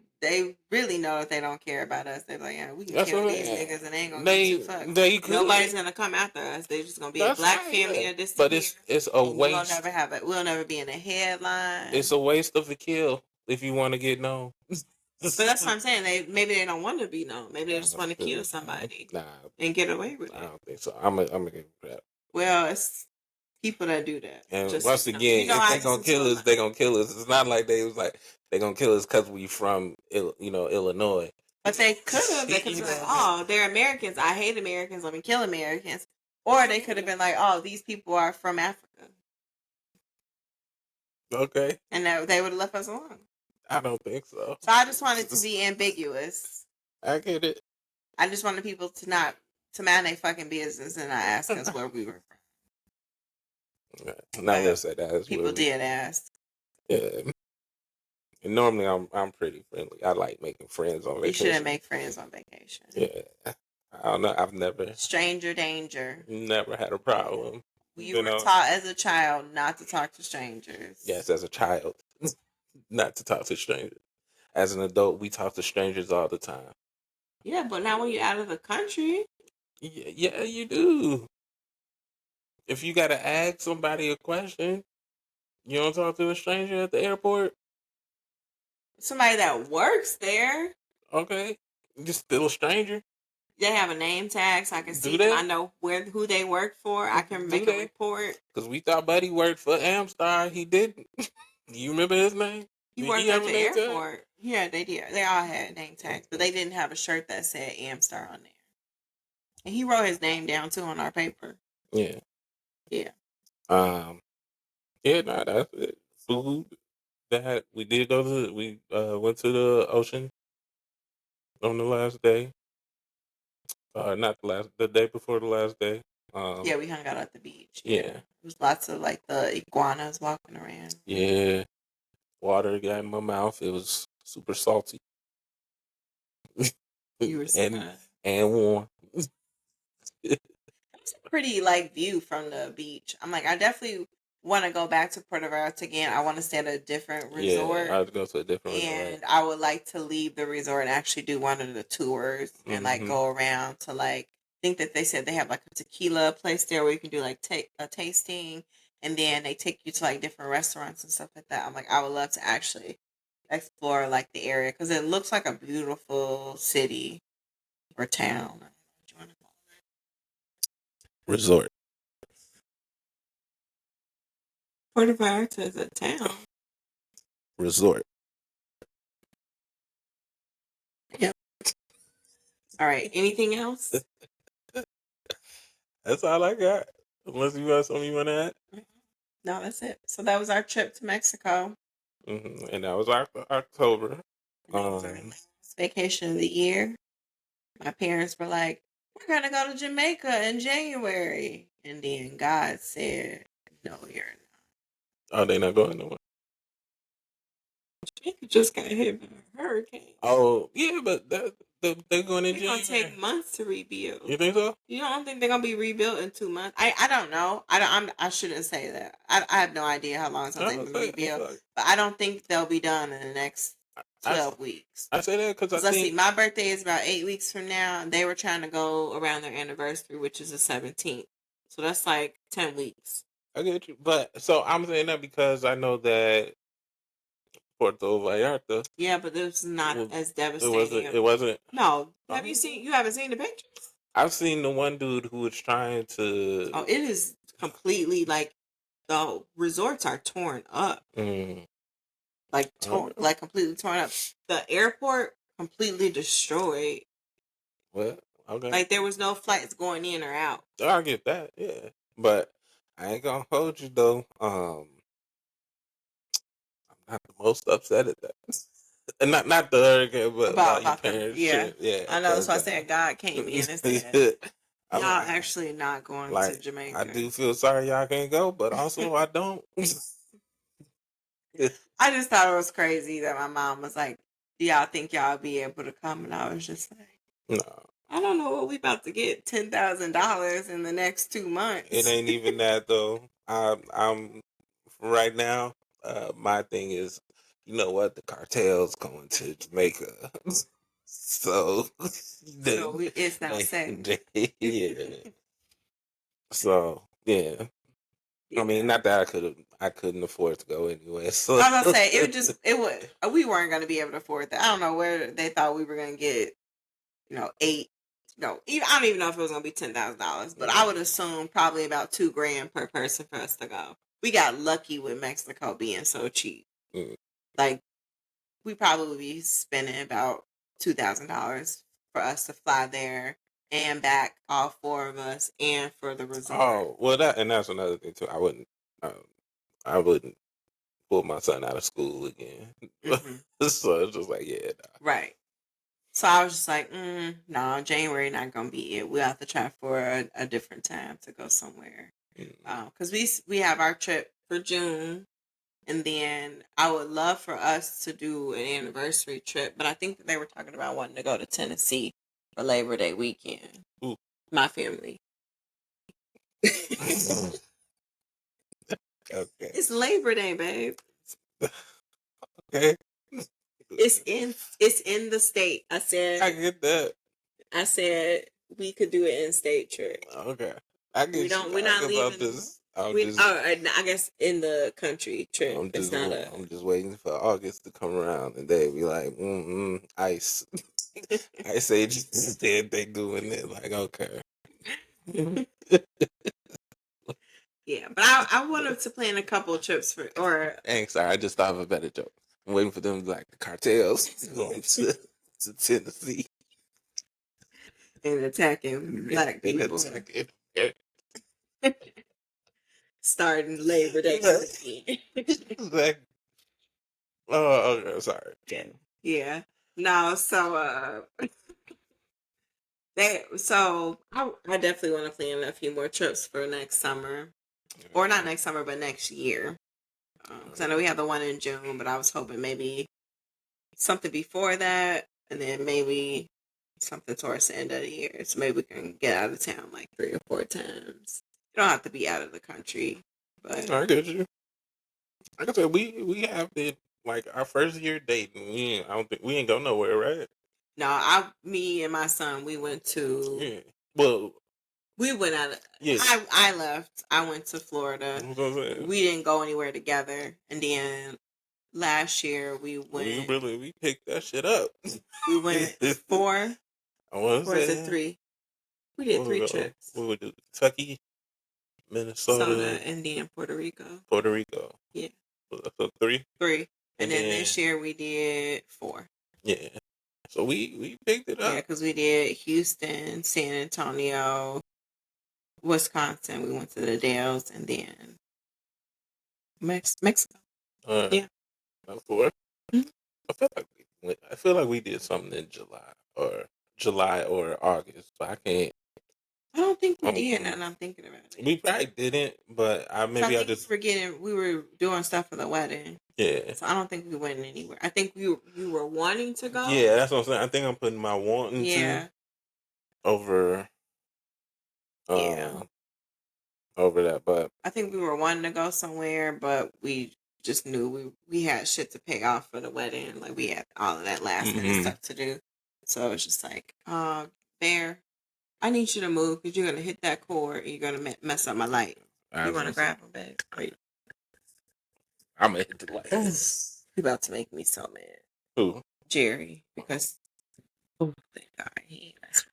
Speaker 2: really know that they don't care about us. They're like, yeah, we can kill these niggas and they ain't gonna get two fucks. Nobody's gonna come after us. They're just gonna be a black family of this.
Speaker 1: But it's a waste.
Speaker 2: We'll never be in a headline.
Speaker 1: It's a waste of a kill if you want to get known.
Speaker 2: But that's what I'm saying. Maybe they don't want to be known. Maybe they just want to kill somebody and get away with it.
Speaker 1: I don't think so. I'm gonna give that.
Speaker 2: Well, it's people that do that.
Speaker 1: And just, once again, if they gonna kill us, they gonna kill us. It's not like they was like they gonna kill us because we from Illinois.
Speaker 2: But they could have. They could have been like, oh, they're Americans. I hate Americans. Let me kill Americans. Or they could have been like, oh, these people are from Africa.
Speaker 1: Okay.
Speaker 2: And they would have left us alone.
Speaker 1: I don't think so.
Speaker 2: So I just wanted to be ambiguous.
Speaker 1: I get it.
Speaker 2: I just wanted people to mind their fucking business and not ask us where we were from.
Speaker 1: Now let's say that
Speaker 2: people did ask.
Speaker 1: Yeah. And normally I'm pretty friendly. I like making friends on vacation.
Speaker 2: You shouldn't make friends on vacation.
Speaker 1: Yeah. I don't know. I've never
Speaker 2: stranger danger.
Speaker 1: Never had a problem.
Speaker 2: You were taught as a child not to talk to strangers.
Speaker 1: Yes, as a child. Not to talk to strangers. As an adult, we talk to strangers all the time.
Speaker 2: Yeah, but now when you're out of the country.
Speaker 1: Yeah, you do. If you got to ask somebody a question, you don't talk to a stranger at the airport?
Speaker 2: Somebody that works there.
Speaker 1: Okay. Just still a stranger.
Speaker 2: They have a name tag so I can see them. I know who they work for. I can make a report.
Speaker 1: Because we thought Buddy worked for Amstar. He didn't. You remember his name?
Speaker 2: He worked at the airport. Yeah, they did. They all had name tags, but they didn't have a shirt that said Amstar on there. And he wrote his name down too on our paper.
Speaker 1: Yeah.
Speaker 2: Yeah.
Speaker 1: Yeah, that's it. Food. That we did we went to the ocean on the last day. Not the day before the last day.
Speaker 2: Yeah, we hung out at the beach.
Speaker 1: Yeah.
Speaker 2: There was lots of like the iguanas walking around.
Speaker 1: Yeah. Water got in my mouth. It was super salty.
Speaker 2: You were
Speaker 1: and warm.
Speaker 2: It's a pretty view from the beach. I'm like, I definitely want to go back to Puerto Vallarta again. I want to stay at a different resort.
Speaker 1: Yeah, I would go to a different resort.
Speaker 2: And I would like to leave the resort and actually do one of the tours and go around to I think that they said they have a tequila place there where you can do a tasting, and then they take you to different restaurants and stuff like that. I'm like, I would love to actually explore the area because it looks like a beautiful city or town.
Speaker 1: Resort.
Speaker 2: Puerto Vallarta is a town.
Speaker 1: Resort.
Speaker 2: Yep. All right. Anything else?
Speaker 1: That's all I got. Unless you have something you want to add.
Speaker 2: No, that's it. So that was our trip to Mexico.
Speaker 1: And that was our October.
Speaker 2: Vacation of the year. My parents were like, we're going to go to Jamaica in January. And then God said, no, you're not.
Speaker 1: Oh, they not going nowhere?
Speaker 2: Jamaica just got hit by a hurricane.
Speaker 1: Oh, yeah, but they're going in January.
Speaker 2: It's going to take months to rebuild.
Speaker 1: You think so?
Speaker 2: You don't think they're going to be rebuilt in 2 months? I don't know. I shouldn't say that. I have no idea how long it's going to take to rebuild. But I don't think they'll be done in the next 12 weeks.
Speaker 1: I say that because
Speaker 2: let's see, my birthday is about 8 weeks from now, and they were trying to go around their anniversary, which is the 17th. So that's 10 weeks.
Speaker 1: I get you. But so I'm saying that because I know that Puerto Vallarta.
Speaker 2: Yeah, but it's not as devastating.
Speaker 1: It wasn't.
Speaker 2: No, have you seen? You haven't seen the pictures?
Speaker 1: I've seen the one dude who was trying to.
Speaker 2: Oh, it is completely like the resorts are torn up, like completely torn up. The airport completely destroyed.
Speaker 1: Well, okay.
Speaker 2: Like there was no flights going in or out.
Speaker 1: I get that, yeah. But I ain't gonna hold you though. I'm not the most upset at that. And not the hurricane, but about your parents' trip. Yeah,
Speaker 2: I know. That's why I said God came in and said, "Y'all actually not going to Jamaica."
Speaker 1: I do feel sorry y'all can't go, but also I don't.
Speaker 2: I just thought it was crazy that my mom was like, "Do y'all think y'all be able to come?" And I was just like,
Speaker 1: "No,
Speaker 2: I don't know what we about to get $10,000 in the next 2 months."
Speaker 1: It ain't even that though. I'm right now. My thing is, you know what? The cartel's going to Jamaica, so
Speaker 2: it's not safe.
Speaker 1: Yeah. So yeah. I mean, not that I couldn't afford to go anyway. So
Speaker 2: I was gonna say we weren't gonna be able to afford that. I don't know where they thought we were gonna get, eight. No, I don't even know if it was gonna be $10,000, but I would assume probably about $2,000 per person for us to go. We got lucky with Mexico being so cheap. Like we probably would be spending about $2,000 for us to fly there and back, all four of us, and for the resort.
Speaker 1: Oh well, that's another thing too. I wouldn't pull my son out of school again. So it's just like, yeah, nah.
Speaker 2: Right. So I was just like, no, January not gonna be it. We'll have to try for a different time to go somewhere. Because we have our trip for June, and then I would love for us to do an anniversary trip. But I think that they were talking about wanting to go to Tennessee for Labor Day weekend.
Speaker 1: Ooh.
Speaker 2: My family.
Speaker 1: Okay.
Speaker 2: It's Labor Day, babe.
Speaker 1: Okay.
Speaker 2: It's in the state. I
Speaker 1: get that.
Speaker 2: I said we could do an in-state trip.
Speaker 1: Okay. I get
Speaker 2: We're not leaving. I guess in the country trip.
Speaker 1: I'm just waiting for August to come around and they be like, ice. Ice Age said they doing it. Like, okay.
Speaker 2: Yeah, but I wanted to plan a couple of trips
Speaker 1: Thanks, sorry, I just thought of a better joke. I'm waiting for them like the cartels going to Tennessee
Speaker 2: and attacking black people. Starting Labor Day.
Speaker 1: Like, oh, okay, sorry.
Speaker 2: Yeah. No, so I definitely want to plan a few more trips for next summer, or not next summer, but next year. Because I know we have the one in June, but I was hoping maybe something before that, and then maybe something towards the end of the year. So maybe we can get out of town like 3 or 4 times. You don't have to be out of the country, but
Speaker 1: I get you. Like I said, we have been like our first year dating. I don't think we ain't go nowhere, right?
Speaker 2: No, me and my son, we went to.
Speaker 1: Yeah. Well,
Speaker 2: we went out.
Speaker 1: Yeah.
Speaker 2: I left. I went to Florida. We didn't go anywhere together, and then last year we went.
Speaker 1: We picked that shit up.
Speaker 2: We went 4. Or is it 3? We did 3 trips.
Speaker 1: We would do Kentucky, Minnesota,
Speaker 2: Indiana, Puerto Rico.
Speaker 1: Puerto Rico.
Speaker 2: Yeah.
Speaker 1: So 3.
Speaker 2: 3, and then this year we did 4.
Speaker 1: Yeah. So we picked it up.
Speaker 2: Yeah, because we did Houston, San Antonio, Wisconsin. We went to the Dells, and then Mexico. Yeah.
Speaker 1: 4. Mm-hmm. I feel like we did something in July or August, but I can't.
Speaker 2: I don't think we did, and I'm thinking about it.
Speaker 1: We probably didn't, but
Speaker 2: we were doing stuff for the wedding.
Speaker 1: Yeah.
Speaker 2: So I don't think we went anywhere. I think you were wanting to go.
Speaker 1: Yeah, that's what I'm saying. I think I'm putting my wanting to over over that, but
Speaker 2: I think we were wanting to go somewhere, but we just knew we had shit to pay off for the wedding. Like we had all of that last minute stuff to do. So it's just like, Bear, I need you to move because you're gonna hit that cord and you're gonna mess up my light. You want to grab them, babe?
Speaker 1: I'm gonna hit the lights.
Speaker 2: He about to make me so mad.
Speaker 1: Who?
Speaker 2: Jerry, because thank God he ain't messing.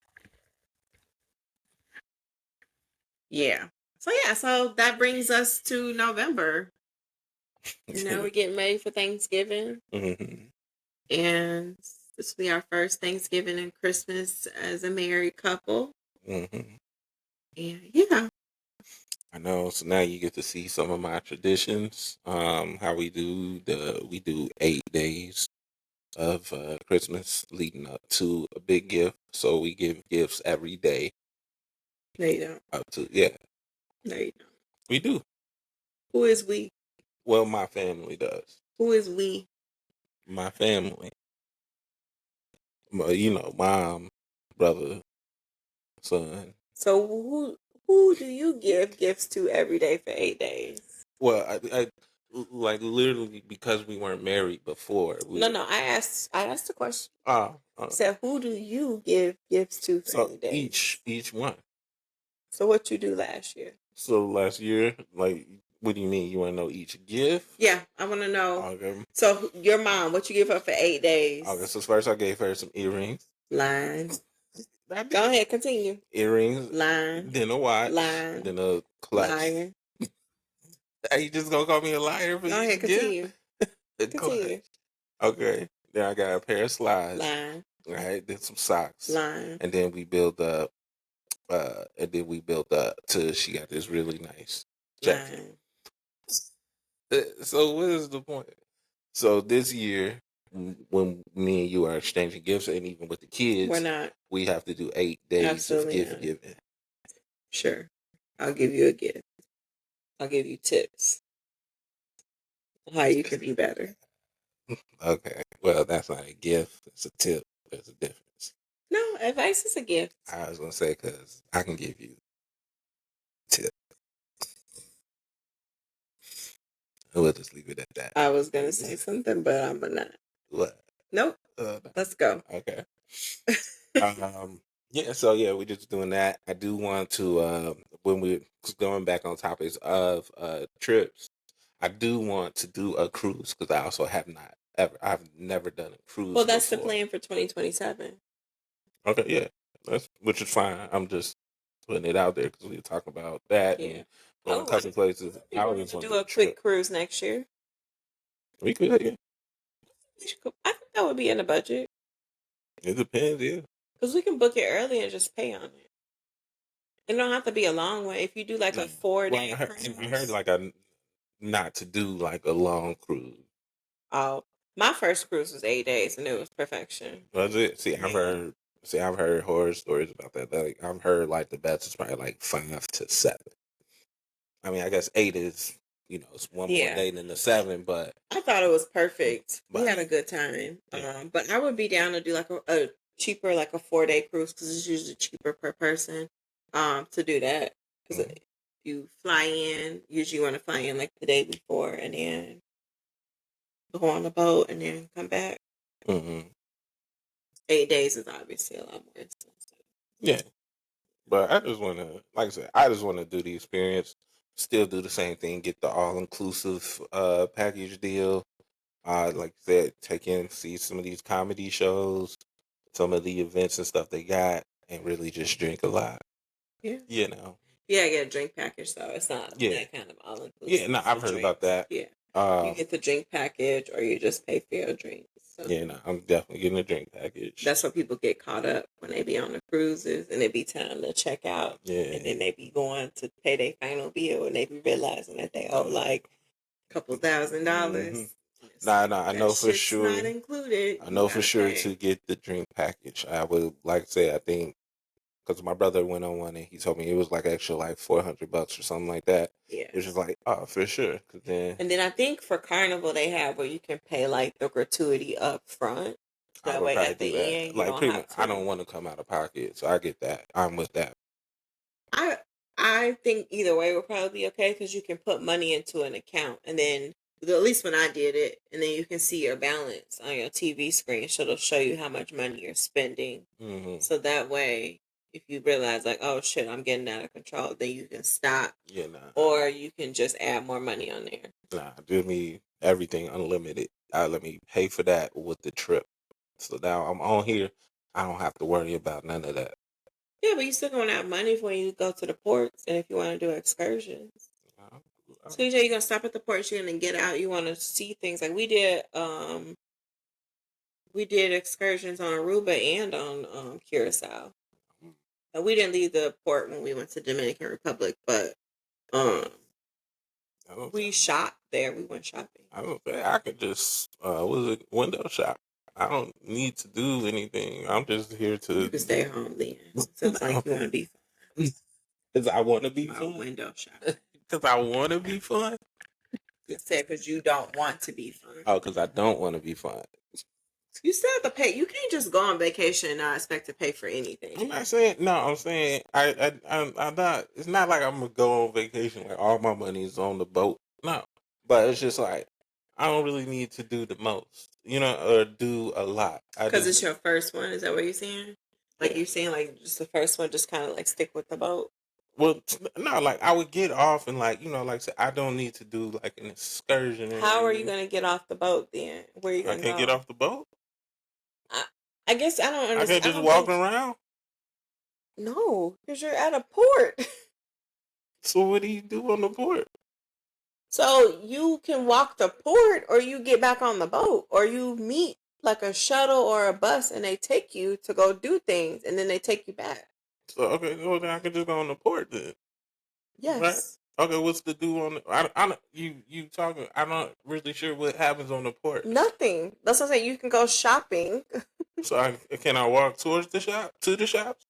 Speaker 2: Yeah. So that brings us to November. We're getting ready for Thanksgiving.
Speaker 1: Mm-hmm.
Speaker 2: And this will be our first Thanksgiving and Christmas as a married couple.
Speaker 1: Mm-hmm.
Speaker 2: And yeah.
Speaker 1: I know. So now you get to see some of my traditions. How we do 8 days of Christmas leading up to a big gift. So we give gifts every day.
Speaker 2: No, you don't.
Speaker 1: Up to
Speaker 2: No, you don't.
Speaker 1: We do.
Speaker 2: Who is we?
Speaker 1: Well, my family does.
Speaker 2: Who is we?
Speaker 1: My family. Mom, brother, son.
Speaker 2: So who do you give gifts to every day for 8 days?
Speaker 1: Well, I like literally because we weren't married before.
Speaker 2: No. I asked the question. So who do you give gifts to for 8 days?
Speaker 1: Each one.
Speaker 2: So what you do last year?
Speaker 1: So last year, like, what do you mean? You want to know each gift?
Speaker 2: Yeah, I want to know.
Speaker 1: Okay.
Speaker 2: So your mom, what you give her for 8 days?
Speaker 1: Okay, so first I gave her some earrings.
Speaker 2: Line. Go ahead, continue.
Speaker 1: Earrings.
Speaker 2: Line.
Speaker 1: Then a watch.
Speaker 2: Line.
Speaker 1: Then a clutch.
Speaker 2: Liar.
Speaker 1: Are you just gonna call me a liar for
Speaker 2: Go ahead, continue.
Speaker 1: Continue. Okay. Then I got a pair of slides.
Speaker 2: Line.
Speaker 1: Right. Then some socks.
Speaker 2: Line.
Speaker 1: And then we build up. Till she got this really nice jacket. So what is the point? So this year, when me and you are exchanging gifts, and even with the kids,
Speaker 2: we're not.
Speaker 1: We have to do 8 days of gift giving.
Speaker 2: Sure, I'll give you a gift. I'll give you tips on how you can be better.
Speaker 1: Okay, well, that's not a gift; it's a tip. There's a difference.
Speaker 2: No, advice is a gift.
Speaker 1: I was gonna say because I can give you tip. We'll just leave it at that.
Speaker 2: I was gonna say something, but I'm not.
Speaker 1: What?
Speaker 2: Nope. Let's go.
Speaker 1: Okay. Yeah, we're just doing that. I do want to, when we're going back on topics of trips, I do want to do a cruise because I also have not I've never done a cruise.
Speaker 2: Well, that's
Speaker 1: before.
Speaker 2: the plan for 2027.
Speaker 1: Okay, yeah, which is fine. I'm just putting it out there because we were talking about that and going a couple places.
Speaker 2: I want to do a quick cruise next year.
Speaker 1: We could, yeah.
Speaker 2: I think that would be in the budget.
Speaker 1: It depends, yeah.
Speaker 2: Because we can book it early and just pay on it. It don't have to be a long way. If you do like a 4-day cruise.
Speaker 1: I heard like not to do like a long cruise.
Speaker 2: Oh, my first cruise was 8 days and it was perfection.
Speaker 1: Was it? I've heard horror stories about that. Like I've heard like the best is probably like 5 to 7. I mean, I guess 8 is it's one more day than the 7, but
Speaker 2: I thought it was perfect. We had a good time. Yeah. But I would be down to do like a cheaper, like a 4-day cruise because it's usually cheaper per person. To do that because you fly in, usually you want to fly in like the day before and then go on the boat and then come back. 8 days is obviously a lot more expensive.
Speaker 1: Yeah, but I just want to, like I said, I just want to do the experience. Still do the same thing. Get the all-inclusive package deal. Like I said, see some of these comedy shows, some of the events and stuff they got, and really just drink a lot.
Speaker 2: Yeah.
Speaker 1: Yeah,
Speaker 2: I get a drink package though. It's not that kind of all-inclusive.
Speaker 1: Yeah, no, I've heard about that.
Speaker 2: Yeah. You get the drink package or you just pay for your drinks. So.
Speaker 1: Yeah, no, I'm definitely getting a drink package.
Speaker 2: That's where people get caught up when they be on the cruises and it be time to check out.
Speaker 1: Yeah.
Speaker 2: And then they be going to pay their final bill and they be realizing that they owe like a couple $1,000.
Speaker 1: Mm-hmm. Nah, I know for sure.
Speaker 2: Not included.
Speaker 1: I know for sure to get the drink package. I would like to say, I think, because my brother went on one and he told me it was like extra like $400 or something like that. Yeah. It was just like, oh, for sure.
Speaker 2: And then I think for Carnival they have where you can pay like the gratuity up front. That way at the end you don't have to.
Speaker 1: I don't want to come out of pocket, so I get that. I'm with that.
Speaker 2: I think either way will probably be okay because you can put money into an account and then at least when I did it, and then you can see your balance on your TV screen. So it'll show you how much money you're spending. Mm-hmm. So that way if you realize like, oh shit, I'm getting out of control, then you can stop.
Speaker 1: Yeah, nah.
Speaker 2: Or you can just add more money on there.
Speaker 1: Nah, give me everything unlimited. Let me pay for that with the trip. So now I'm on here. I don't have to worry about none of that.
Speaker 2: Yeah, but you still gonna have money for when you go to the ports and if you want to do excursions. So you're gonna stop at the ports, you're gonna get out, you want to see things like we did excursions on Aruba and on Curacao. We didn't leave the port when we went to Dominican Republic, but we shopped there. We went shopping.
Speaker 1: I could just window shop. I don't need to do anything. I'm just here to.
Speaker 2: You can stay home then. Sounds like you want to be fun.
Speaker 1: Because I want to be fun.
Speaker 2: Window shop.
Speaker 1: Because I want to be fun.
Speaker 2: I said because you don't want to be fun.
Speaker 1: Oh, because I don't want to be fun.
Speaker 2: You still have to pay. You can't just go on vacation and not expect to pay for anything.
Speaker 1: I'm not saying no. I'm saying I'm not. It's not like I'm gonna go on vacation like all my money is on the boat. No, but it's just like I don't really need to do the most, or do a lot.
Speaker 2: Because it's your first one. Is that what you're saying? Like you're saying, like just the first one, just kind of like stick with the boat.
Speaker 1: Well, no, like I would get off and like I said, I don't need to do like an excursion.
Speaker 2: How are you gonna get off the boat then? Where you gonna
Speaker 1: I can't get off the boat.
Speaker 2: I guess I don't understand.
Speaker 1: I can't just walk around.
Speaker 2: No, because you're at a port.
Speaker 1: So what do you do on the port?
Speaker 2: So you can walk the port, or you get back on the boat, or you meet like a shuttle or a bus, and they take you to go do things, and then they take you back.
Speaker 1: So okay, well then I can just go on the port then.
Speaker 2: Yes.
Speaker 1: Right? Okay, what's the do on the? You talking? I'm not really sure what happens on the port.
Speaker 2: Nothing. That's what I'm saying. You can go shopping.
Speaker 1: So can I walk towards the shop to the shops?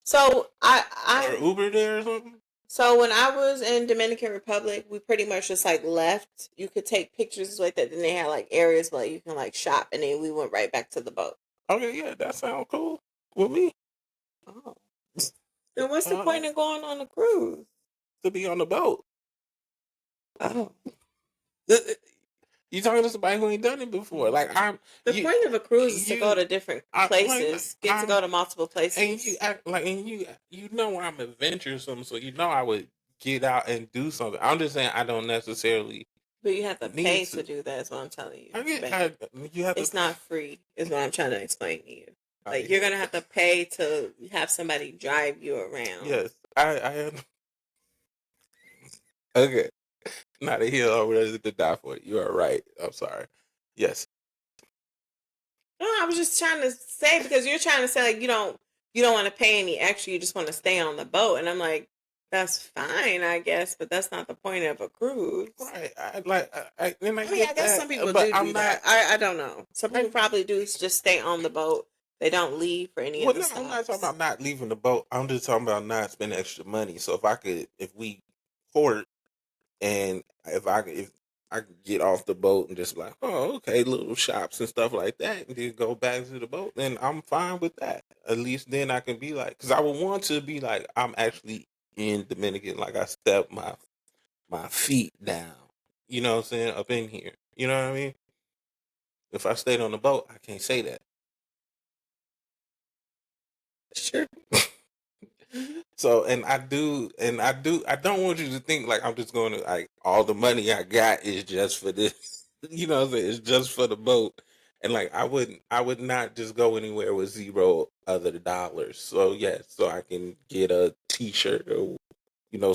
Speaker 2: So
Speaker 1: or Uber there or something.
Speaker 2: So when I was in Dominican Republic, we pretty much just like left. You could take pictures like that. Then they had like areas where you can like shop, and then we went right back to the boat.
Speaker 1: Okay, yeah, that sounds cool with me.
Speaker 2: Oh, then what's the point of going on a cruise?
Speaker 1: To be on the boat.
Speaker 2: Oh.
Speaker 1: You talking to somebody who ain't done it before? Like
Speaker 2: the point of a cruise is to go to different places, get to go to multiple places,
Speaker 1: and you act like, and you know I'm adventuresome, so I would get out and do something. I'm just saying I don't necessarily.
Speaker 2: But you have to pay to do that. Is what I'm telling you. It's not free. Is what I'm trying to explain to you. Like you're gonna have to pay to have somebody drive you around.
Speaker 1: Yes, I okay. Not a hill I'm ready to die for. You are right. I'm sorry. Yes.
Speaker 2: No, I was just trying to say because you're trying to say like you don't want to pay any extra. You just want to stay on the boat, and I'm like, that's fine, I guess, but that's not the point of a cruise.
Speaker 1: Right. I
Speaker 2: guess some people do that. I don't know. Some people probably do just stay on the boat. They don't leave for any of the stops.
Speaker 1: I'm not talking about not leaving the boat. I'm just talking about not spending extra money. So if we port. And if I could get off the boat and just like, oh, okay, little shops and stuff like that, and then go back to the boat, then I'm fine with that. At least then I can be like, because I would want to be like, I'm actually in Dominican, like I step my feet down. You know what I'm saying? Up in here. You know what I mean? If I stayed on the boat, I can't say that.
Speaker 2: Sure.
Speaker 1: So, I don't want you to think like I'm just going to like all the money I got is just for this. You know what I'm saying? It's just for the boat. And like I would not just go anywhere with zero other dollars. So yes, so I can get a t-shirt or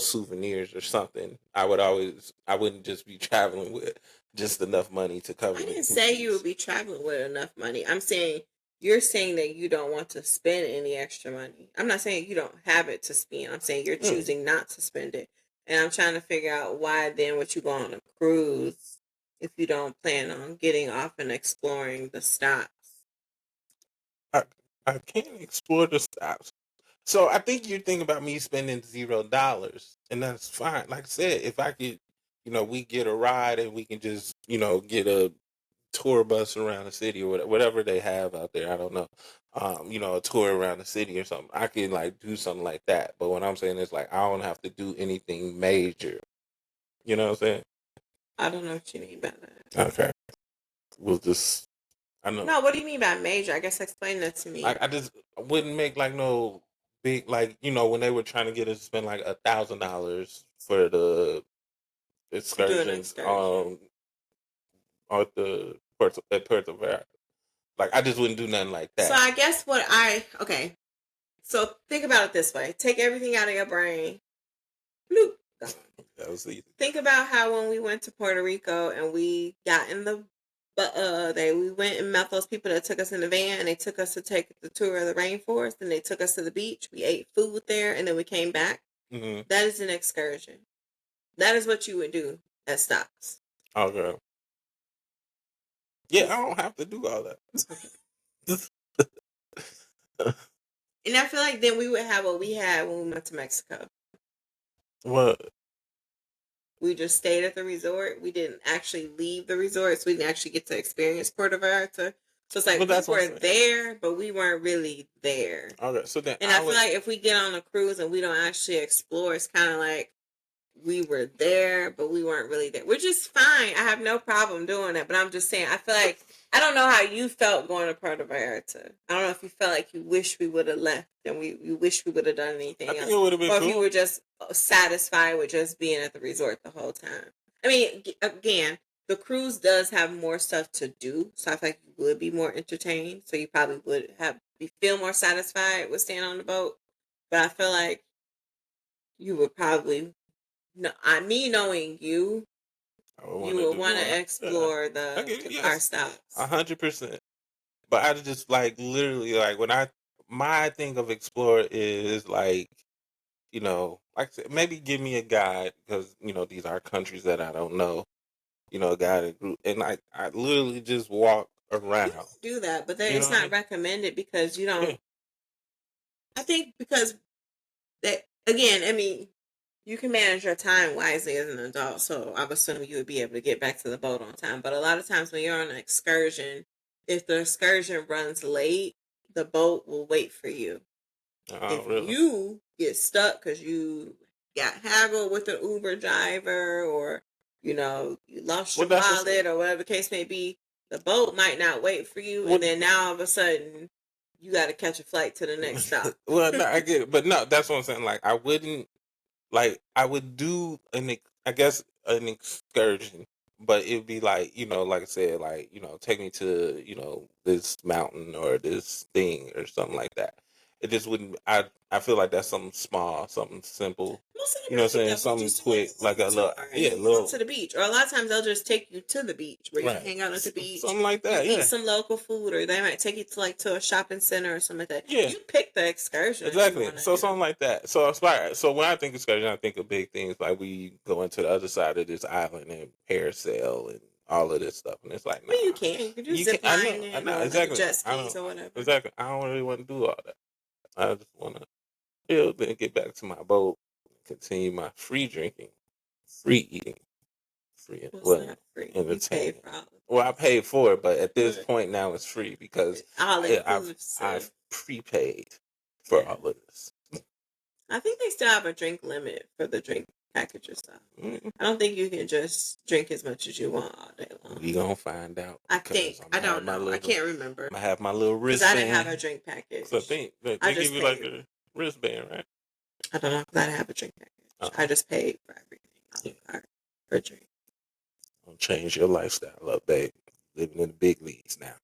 Speaker 1: souvenirs or something. I wouldn't just be traveling with just enough money to cover.
Speaker 2: I didn't say you would be traveling with enough money. I'm saying you're saying that you don't want to spend any extra money. I'm not saying you don't have it to spend. I'm saying you're choosing not to spend it. And I'm trying to figure out why then would you go on a cruise if you don't plan on getting off and exploring the stops.
Speaker 1: I can't explore the stops. So I think you're thinking about me spending $0, and that's fine. Like I said, if I could, we get a ride and we can just, get a tour bus around the city or whatever they have out there. I don't know. A tour around the city or something. I can like do something like that. But what I'm saying is like I don't have to do anything major. You know what I'm saying?
Speaker 2: I don't know what you mean by that.
Speaker 1: Okay. We'll just. I know.
Speaker 2: No, what do you mean by major? I guess explain that to me.
Speaker 1: I just wouldn't make like no big, like, when they were trying to get us to spend like $1,000 for the excursions at Puerto Vallarta. Like, I just wouldn't do nothing like that.
Speaker 2: So I guess okay. So think about it this way: take everything out of your brain. Bloop, gone.
Speaker 1: That was easy.
Speaker 2: Think about how when we went to Puerto Rico and we got in we went and met those people that took us in the van and they took us to take the tour of the rainforest and they took us to the beach. We ate food there and then we came back. Mm-hmm. That is an excursion. That is what you would do at stops.
Speaker 1: Okay. Yeah, I don't have to do all that.
Speaker 2: And I feel like then we would have what we had when we went to Mexico.
Speaker 1: What?
Speaker 2: We just stayed at the resort. We didn't actually leave the resort, so we didn't actually get to experience Puerto Vallarta. So it's like we were there, but we weren't really there. Okay, so then I feel like if we get on a cruise and we don't actually explore, it's kind of like we were there, but we weren't really there. Which is fine. I have no problem doing that, but I'm just saying, I feel like, I don't know how you felt going to Puerto Vallarta. I don't know if you felt like you wish we would have left and we wish we would have done anything else. It would have been cool. Or if you were just satisfied with just being at the resort the whole time. I mean, again, the cruise does have more stuff to do, so I feel like you would be more entertained. So you probably would feel more satisfied with staying on the boat. But I feel like you would probably, me knowing you would want to explore our stops.
Speaker 1: 100%. But I just like literally like my thing of explore is like, like I said, maybe give me a guide because these are countries that I don't know. A guided group, and I literally just walk around.
Speaker 2: You do that, but it's not recommended because you don't. Yeah. I think because that again, I mean, you can manage your time wisely as an adult, so I'm assuming you would be able to get back to the boat on time. But a lot of times when you're on an excursion, if the excursion runs late, the boat will wait for you. If you get stuck because you got haggled with an Uber driver or, you lost your wallet or whatever the case may be, the boat might not wait for you. And then now all of a sudden, you got to catch a flight to the next stop.
Speaker 1: Well, no, I get it. But no, that's what I'm saying. Like, I would do an excursion, but it'd be like, like I said, like, take me to, this mountain or this thing or something like that. It just wouldn't, I feel like that's something small, something simple. You know what I'm saying? Something quick, like a little
Speaker 2: to the beach. Or a lot of times they'll just take you to the beach where you can hang out at the beach.
Speaker 1: Something like that.
Speaker 2: Eat some local food, or they might take you to a shopping center or something like that. Yeah. You pick the excursion.
Speaker 1: Exactly. So something like that. So when I think excursion, I think of big things like we go into the other side of this island and parasail and all of this stuff. And it's like,
Speaker 2: you can. You can do zip line
Speaker 1: I know exactly.
Speaker 2: Jet skis or whatever.
Speaker 1: Exactly. I don't really want to do all that. I just want to chill, then get back to my boat, continue my free drinking, free eating, free entertainment. Well, I paid for it, but at this point now it's free because I've prepaid for all of this.
Speaker 2: I think they still have a drink limit for the drink package or stuff. Mm-hmm. I don't think you can just drink as much as you want all day long.
Speaker 1: We gonna find out.
Speaker 2: I don't know. I can't remember.
Speaker 1: I have my little wristband.
Speaker 2: I didn't have a drink package.
Speaker 1: So they give you like a wristband, right?
Speaker 2: I don't know because I didn't have a drink package. I just paid for everything for a drink.
Speaker 1: Don't change your lifestyle up, babe. Living in the big leagues now.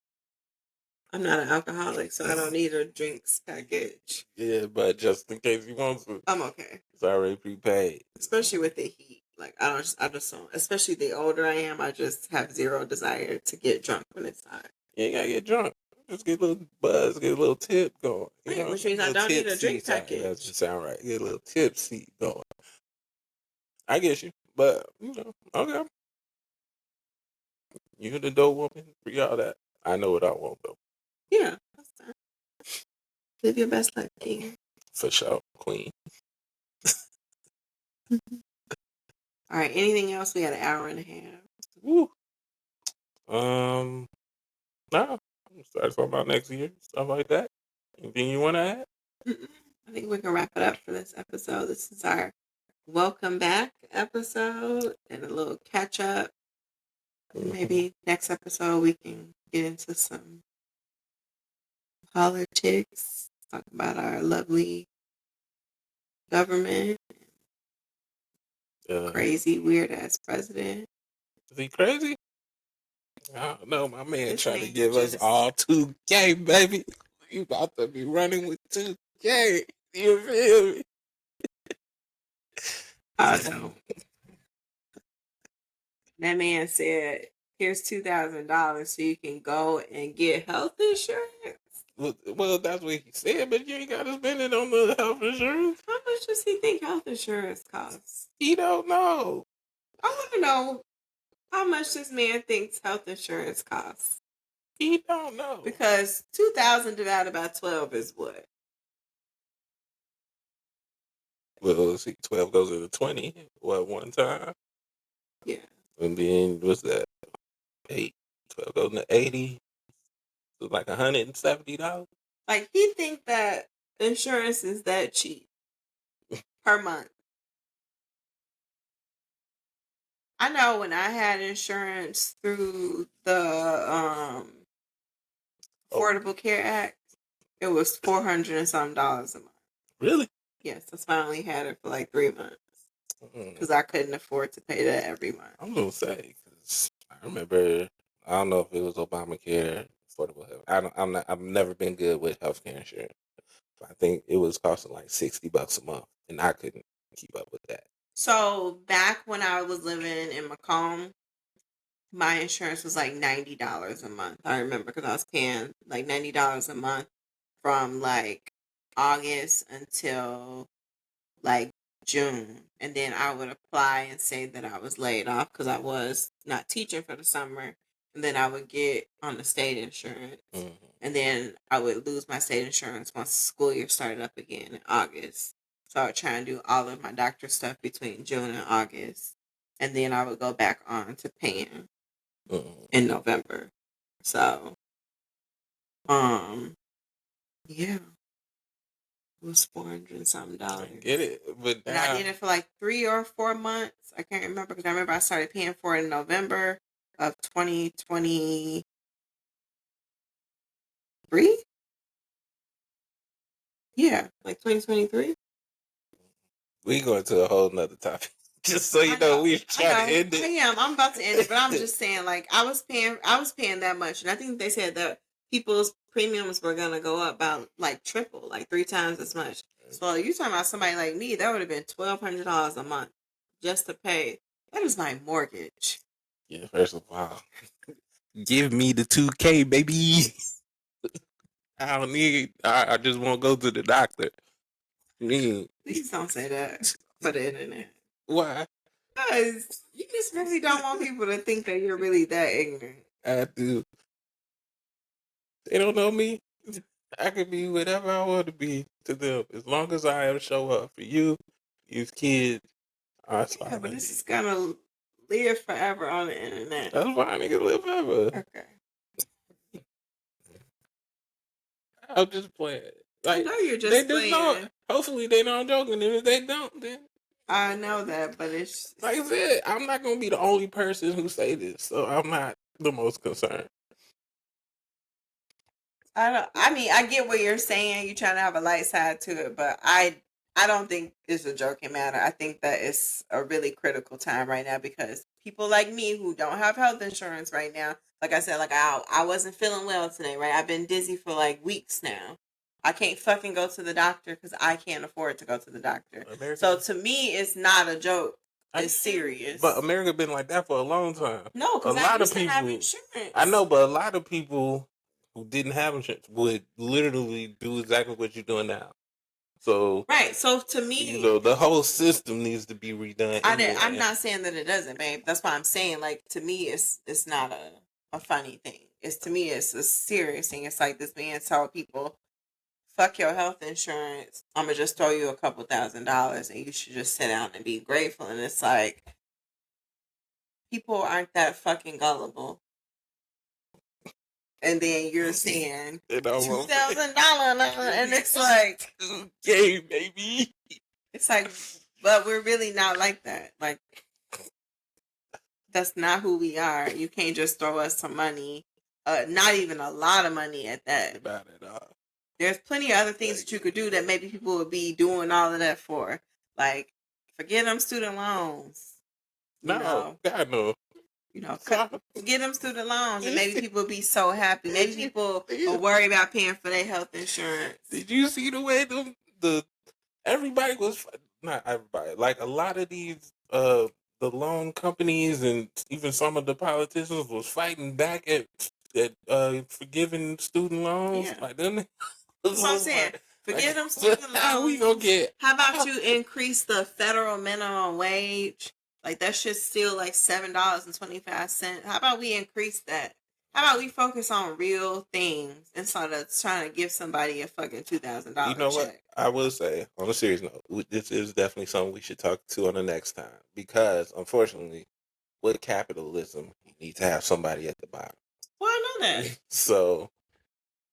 Speaker 2: I'm not an alcoholic, so I don't need a drinks package.
Speaker 1: Yeah, but just in case you want to.
Speaker 2: I'm okay.
Speaker 1: It's already prepaid.
Speaker 2: Especially with the heat. Like, I just don't. Especially the older I am, I just have zero desire to get drunk when it's hot.
Speaker 1: You ain't gotta get drunk. Just get a little buzz, get a little tip going.
Speaker 2: Right, which means I don't need a drink package.
Speaker 1: That just sound right. Get a little tipsy going. I get you. But, okay. You're the dope woman. Free all that. I know what I want, though.
Speaker 2: Yeah, that's time. Live your best life, king.
Speaker 1: For sure, queen.
Speaker 2: All right, anything else? We got an hour and a half.
Speaker 1: Woo. No. I'm starting talking about next year, stuff like that. Anything you want to add?
Speaker 2: I think we can wrap it up for this episode. This is our welcome back episode and a little catch up. Maybe next episode we can get into some politics, talk about our lovely government. Crazy, weird ass president.
Speaker 1: Is he crazy? I don't know. My man trying to give us all 2K, baby. You about to be running with 2K. You feel me?
Speaker 2: I know. That man said, here's $2,000 so you can go and get health insurance.
Speaker 1: Well, that's what he said, but you ain't got to spend it on the health insurance.
Speaker 2: How much does he think health insurance costs?
Speaker 1: He don't know.
Speaker 2: I want to know how much this man thinks health insurance costs.
Speaker 1: He don't know.
Speaker 2: Because 2,000 divided by 12 is what?
Speaker 1: Well, see, 12 goes into 20. What, one time?
Speaker 2: Yeah.
Speaker 1: And then, what's that? 8. 12 goes into 80. So like $170.
Speaker 2: Like, he think that insurance is that cheap per month. I know when I had insurance through the Affordable Care Act, it was $400 and some dollars a month.
Speaker 1: Really?
Speaker 2: Yes, that's why I only had it for like 3 months because I couldn't afford to pay that every month.
Speaker 1: I'm gonna say because I remember, I don't know if it was Obamacare, affordable health. I've never been good with healthcare insurance. I think it was costing like $60 a month, and I couldn't keep up with that.
Speaker 2: So back when I was living in Macomb, my insurance was like $90 a month. I remember because I was paying like $90 a month from like August until like June. And then I would apply and say that I was laid off because I was not teaching for the summer. And then I would get on the state insurance. Mm-hmm. And then I would lose my state insurance once the school year started up again in August. So I would try and do all of my doctor stuff between June and August. And then I would go back on to paying in November. So, yeah. It was $400 and something.
Speaker 1: I get it, but
Speaker 2: and I did it for like 3 or 4 months. I can't remember because I remember I started paying for it in November of 2023. Yeah, like 2023.
Speaker 1: We going to a whole nother topic. Just so you know, we trying to end it.
Speaker 2: I am. I'm about to end it, but I'm just saying, like, I was paying that much, and I think they said that people's premiums were gonna go up by like triple, like 3 times as much. So you talking about somebody like me? That would have been $1,200 a month just to pay. That is my mortgage.
Speaker 1: Yeah, first of all, give me the 2K, baby. I don't need. I just want to go to the doctor.
Speaker 2: Please don't say that for the internet.
Speaker 1: Why?
Speaker 2: Because you just really don't want people to think that you're really that ignorant.
Speaker 1: I do. They don't know me. I could be whatever I want to be to them. As long as I show up for you, these kids.
Speaker 2: Yeah, but this is gonna live forever on the internet.
Speaker 1: That's fine. It can live forever.
Speaker 2: Okay.
Speaker 1: I'm just playing. Like,
Speaker 2: I know you're just playing.
Speaker 1: Know, hopefully they know I'm joking. And if they don't, then
Speaker 2: I know that, but it's
Speaker 1: like I said, I'm not gonna be the only person who say this, so I'm not the most concerned.
Speaker 2: I mean, I get what you're saying. You're trying to have a light side to it, but I don't think it's a joking matter. I think that it's a really critical time right now because people like me who don't have health insurance right now, like I said, like I wasn't feeling well today, right? I've been dizzy for like weeks now. I can't fucking go to the doctor because I can't afford to go to the doctor. So to me, it's not a joke. It's serious.
Speaker 1: But America been like that for a long time.
Speaker 2: No, because a lot of people have insurance.
Speaker 1: I know, but a lot of people who didn't have insurance would literally do exactly what you're doing now. So
Speaker 2: right. So to me,
Speaker 1: the whole system needs to be redone.
Speaker 2: I'm not saying that it doesn't, babe. That's why I'm saying, like, to me, it's not a funny thing. To me, it's a serious thing. It's like this man told people, fuck your health insurance. I'm gonna just throw you a couple $1,000 and you should just sit down and be grateful. And it's like, people aren't that fucking gullible. And then you're saying $2,000, and it's like,
Speaker 1: okay, baby.
Speaker 2: It's like, but we're really not like that. Like, that's not who we are. You can't just throw us some money, not even a lot of money at that.
Speaker 1: About it all.
Speaker 2: There's plenty of other things that you could do that maybe people would be doing all of that for. Like, forget them student loans.
Speaker 1: God, no.
Speaker 2: Get them student loans, and maybe people will be so happy. Maybe people will worry about paying for their health insurance.
Speaker 1: Did you see the way everybody was, not everybody, like a lot of these the loan companies and even some of the politicians was fighting back at forgiving student loans?
Speaker 2: Yeah.
Speaker 1: Like them.
Speaker 2: That's what I'm saying. Forgive them student loans.
Speaker 1: How we gonna get?
Speaker 2: How about you increase the federal minimum wage? Like, that shit's still like $7.25. How about we increase that? How about we focus on real things instead of trying to give somebody a fucking $2,000 check?
Speaker 1: You know what? I will say, on a serious note, this is definitely something we should talk to on the next time. Because, unfortunately, with capitalism, you need to have somebody at the bottom.
Speaker 2: Well, I know that.
Speaker 1: So,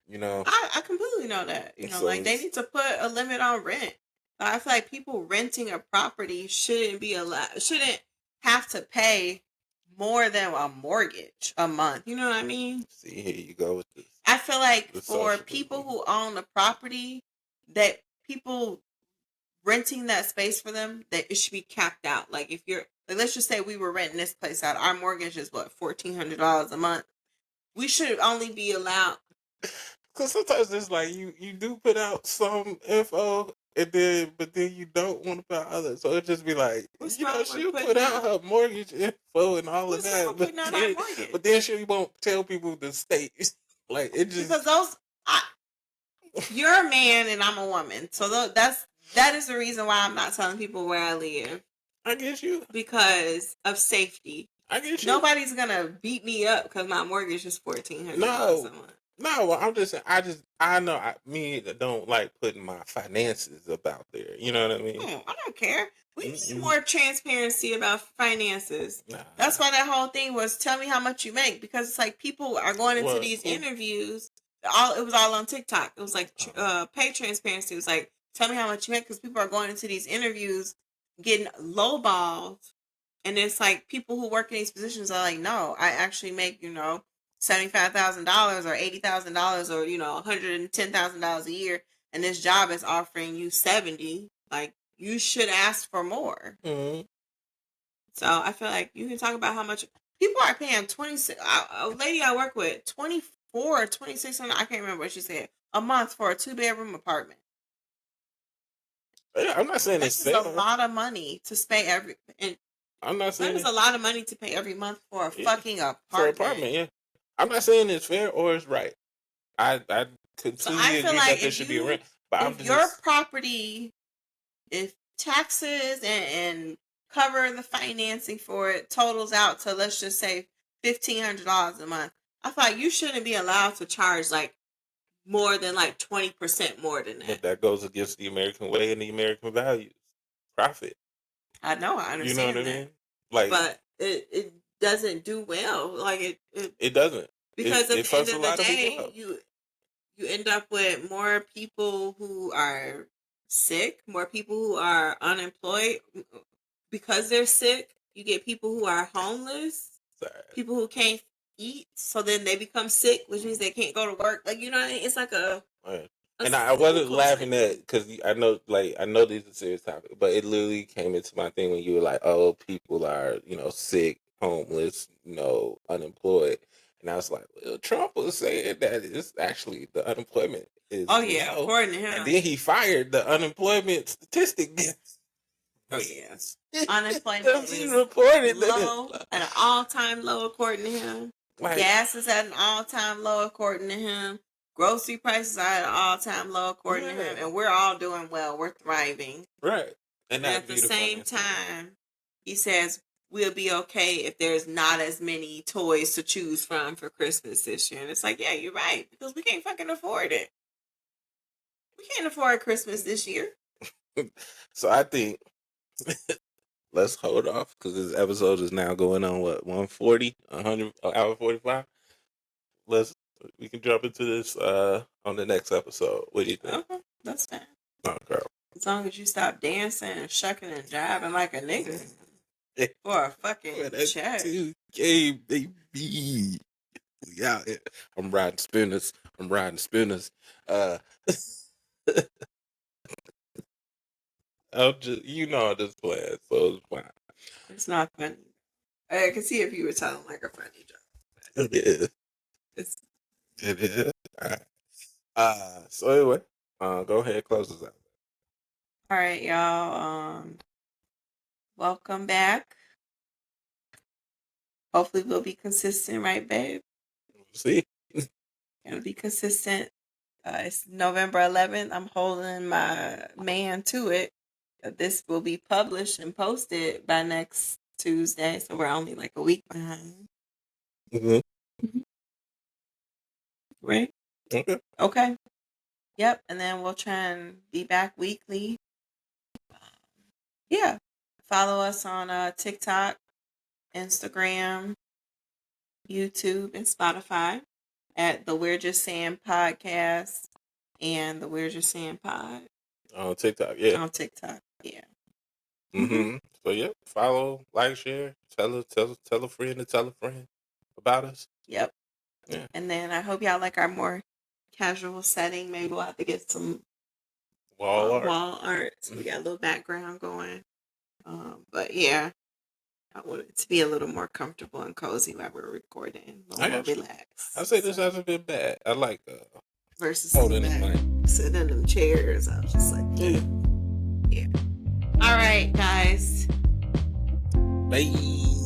Speaker 1: you know.
Speaker 2: I completely know that. You know, so like, they need to put a limit on rent. I feel like people renting a property shouldn't have to pay more than a mortgage a month. You know what I mean?
Speaker 1: See, here you go with this.
Speaker 2: I feel like for people who own the property, that people renting that space for them, that it should be capped out. Like, if you're, like, let's just say we were renting this place out. Our mortgage is what, $1,400 a month. We should only be allowed.
Speaker 1: Because sometimes it's like you do put out some info, but then you don't want to put out others. So it just be like, she'll put out her mortgage info and all of that, but then she won't tell people the state. Like, it just,
Speaker 2: because you're a man and I'm a woman, so that is the reason why I'm not telling people where I live.
Speaker 1: I get you, because
Speaker 2: of safety.
Speaker 1: I get you.
Speaker 2: Nobody's gonna beat me up because my mortgage is $1,400 a month.
Speaker 1: No, well, I'm just saying. I know. Me don't like putting my finances up out there. You know what I mean?
Speaker 2: I don't care. We need more transparency about finances. Nah. That's why that whole thing was, tell me how much you make, because it's like people are going into these interviews. It was all on TikTok. It was like pay transparency. It was like, tell me how much you make, because people are going into these interviews getting lowballed, and it's like people who work in these positions are like, no, I actually make $75,000 or $80,000 or $110,000 a year, and this job is offering you $70,000. Like, you should ask for more. Mm-hmm. So I feel like you can talk about how much people are paying. A lady I work with, 24 or 2,600. I can't remember what she said, a month for a 2-bedroom apartment.
Speaker 1: Yeah, I'm not saying it's
Speaker 2: a lot of money to spend I'm not saying it's a lot of money to pay every month for a fucking apartment.
Speaker 1: For an apartment, yeah. I'm not saying it's fair or it's right. I completely agree that there should be a rent. But
Speaker 2: if your property, if taxes and cover the financing for it totals out to, let's just say, $1,500 a month, I feel like you shouldn't be allowed to charge like more than like 20% more than that.
Speaker 1: But that goes against the American way and the American values. Profit.
Speaker 2: I know, I understand.
Speaker 1: You know what I mean? Like,
Speaker 2: but it doesn't do well. Like,
Speaker 1: it doesn't.
Speaker 2: Because at the end of the day, you end up with more people who are sick, more people who are unemployed because they're sick. You get people who are homeless, people who can't eat, so then they become sick, which means they can't go to work. Like, it's like a
Speaker 1: and I wasn't laughing at, because I know these are serious topics, but it literally came into my thing when you were like, oh, people are, sick, homeless, unemployed. And I was like, well, Trump was saying that it's actually the unemployment is low.
Speaker 2: According to him.
Speaker 1: And then he fired the unemployment statistic.
Speaker 2: Oh, yes. Unemployment is
Speaker 1: reported
Speaker 2: low, at an all-time low, according to him. Like, gas is at an all-time low, according to him. Grocery prices are at an all-time low, according to him. And we're all doing well. We're thriving.
Speaker 1: Right.
Speaker 2: And at the same time, he says we'll be okay if there's not as many toys to choose from for Christmas this year. And it's like, yeah, you're right. Because we can't fucking afford it. We can't afford Christmas this year.
Speaker 1: So I think let's hold off, because this episode is now going on, 140, 100, hour 45. We can jump into this on the next episode. What do you think?
Speaker 2: Okay, that's fine.
Speaker 1: Oh, girl.
Speaker 2: As long as you stop dancing and shucking and jiving like a nigga for a fucking check.
Speaker 1: 2K, baby. We out here. I'm riding spinners I'm riding spinners. I'm just, I'm just playing, so it's fine.
Speaker 2: It's not funny. I can see if you were telling like a funny joke.
Speaker 1: It is. It is. All right. So anyway, go ahead, close this out.
Speaker 2: All right, y'all. Welcome back. Hopefully, we'll be consistent, right, babe?
Speaker 1: We'll see.
Speaker 2: It'll be consistent. It's November 11th. I'm holding my man to it. This will be published and posted by next Tuesday, so we're only like a week behind.
Speaker 1: Mm-hmm.
Speaker 2: Right?
Speaker 1: Okay.
Speaker 2: Okay. Yep. And then we'll try and be back weekly. Yeah. Follow us on TikTok, Instagram, YouTube, and Spotify at the We're Just Saying podcast and the We're Just Saying pod.
Speaker 1: On TikTok, yeah.
Speaker 2: On TikTok, yeah.
Speaker 1: Mm-hmm. So yeah, follow, like, share, tell a friend to tell a friend about us.
Speaker 2: Yep.
Speaker 1: Yeah.
Speaker 2: And then I hope y'all like our more casual setting. Maybe we'll have to get some wall art. So we got a little background going. But yeah, I want it to be a little more comfortable and cozy while we're recording. A little more relaxed.
Speaker 1: I say this hasn't been bad. I like
Speaker 2: versus
Speaker 1: holding the mic,
Speaker 2: sitting in them chairs. I was just like, yeah. All right, guys.
Speaker 1: Bye.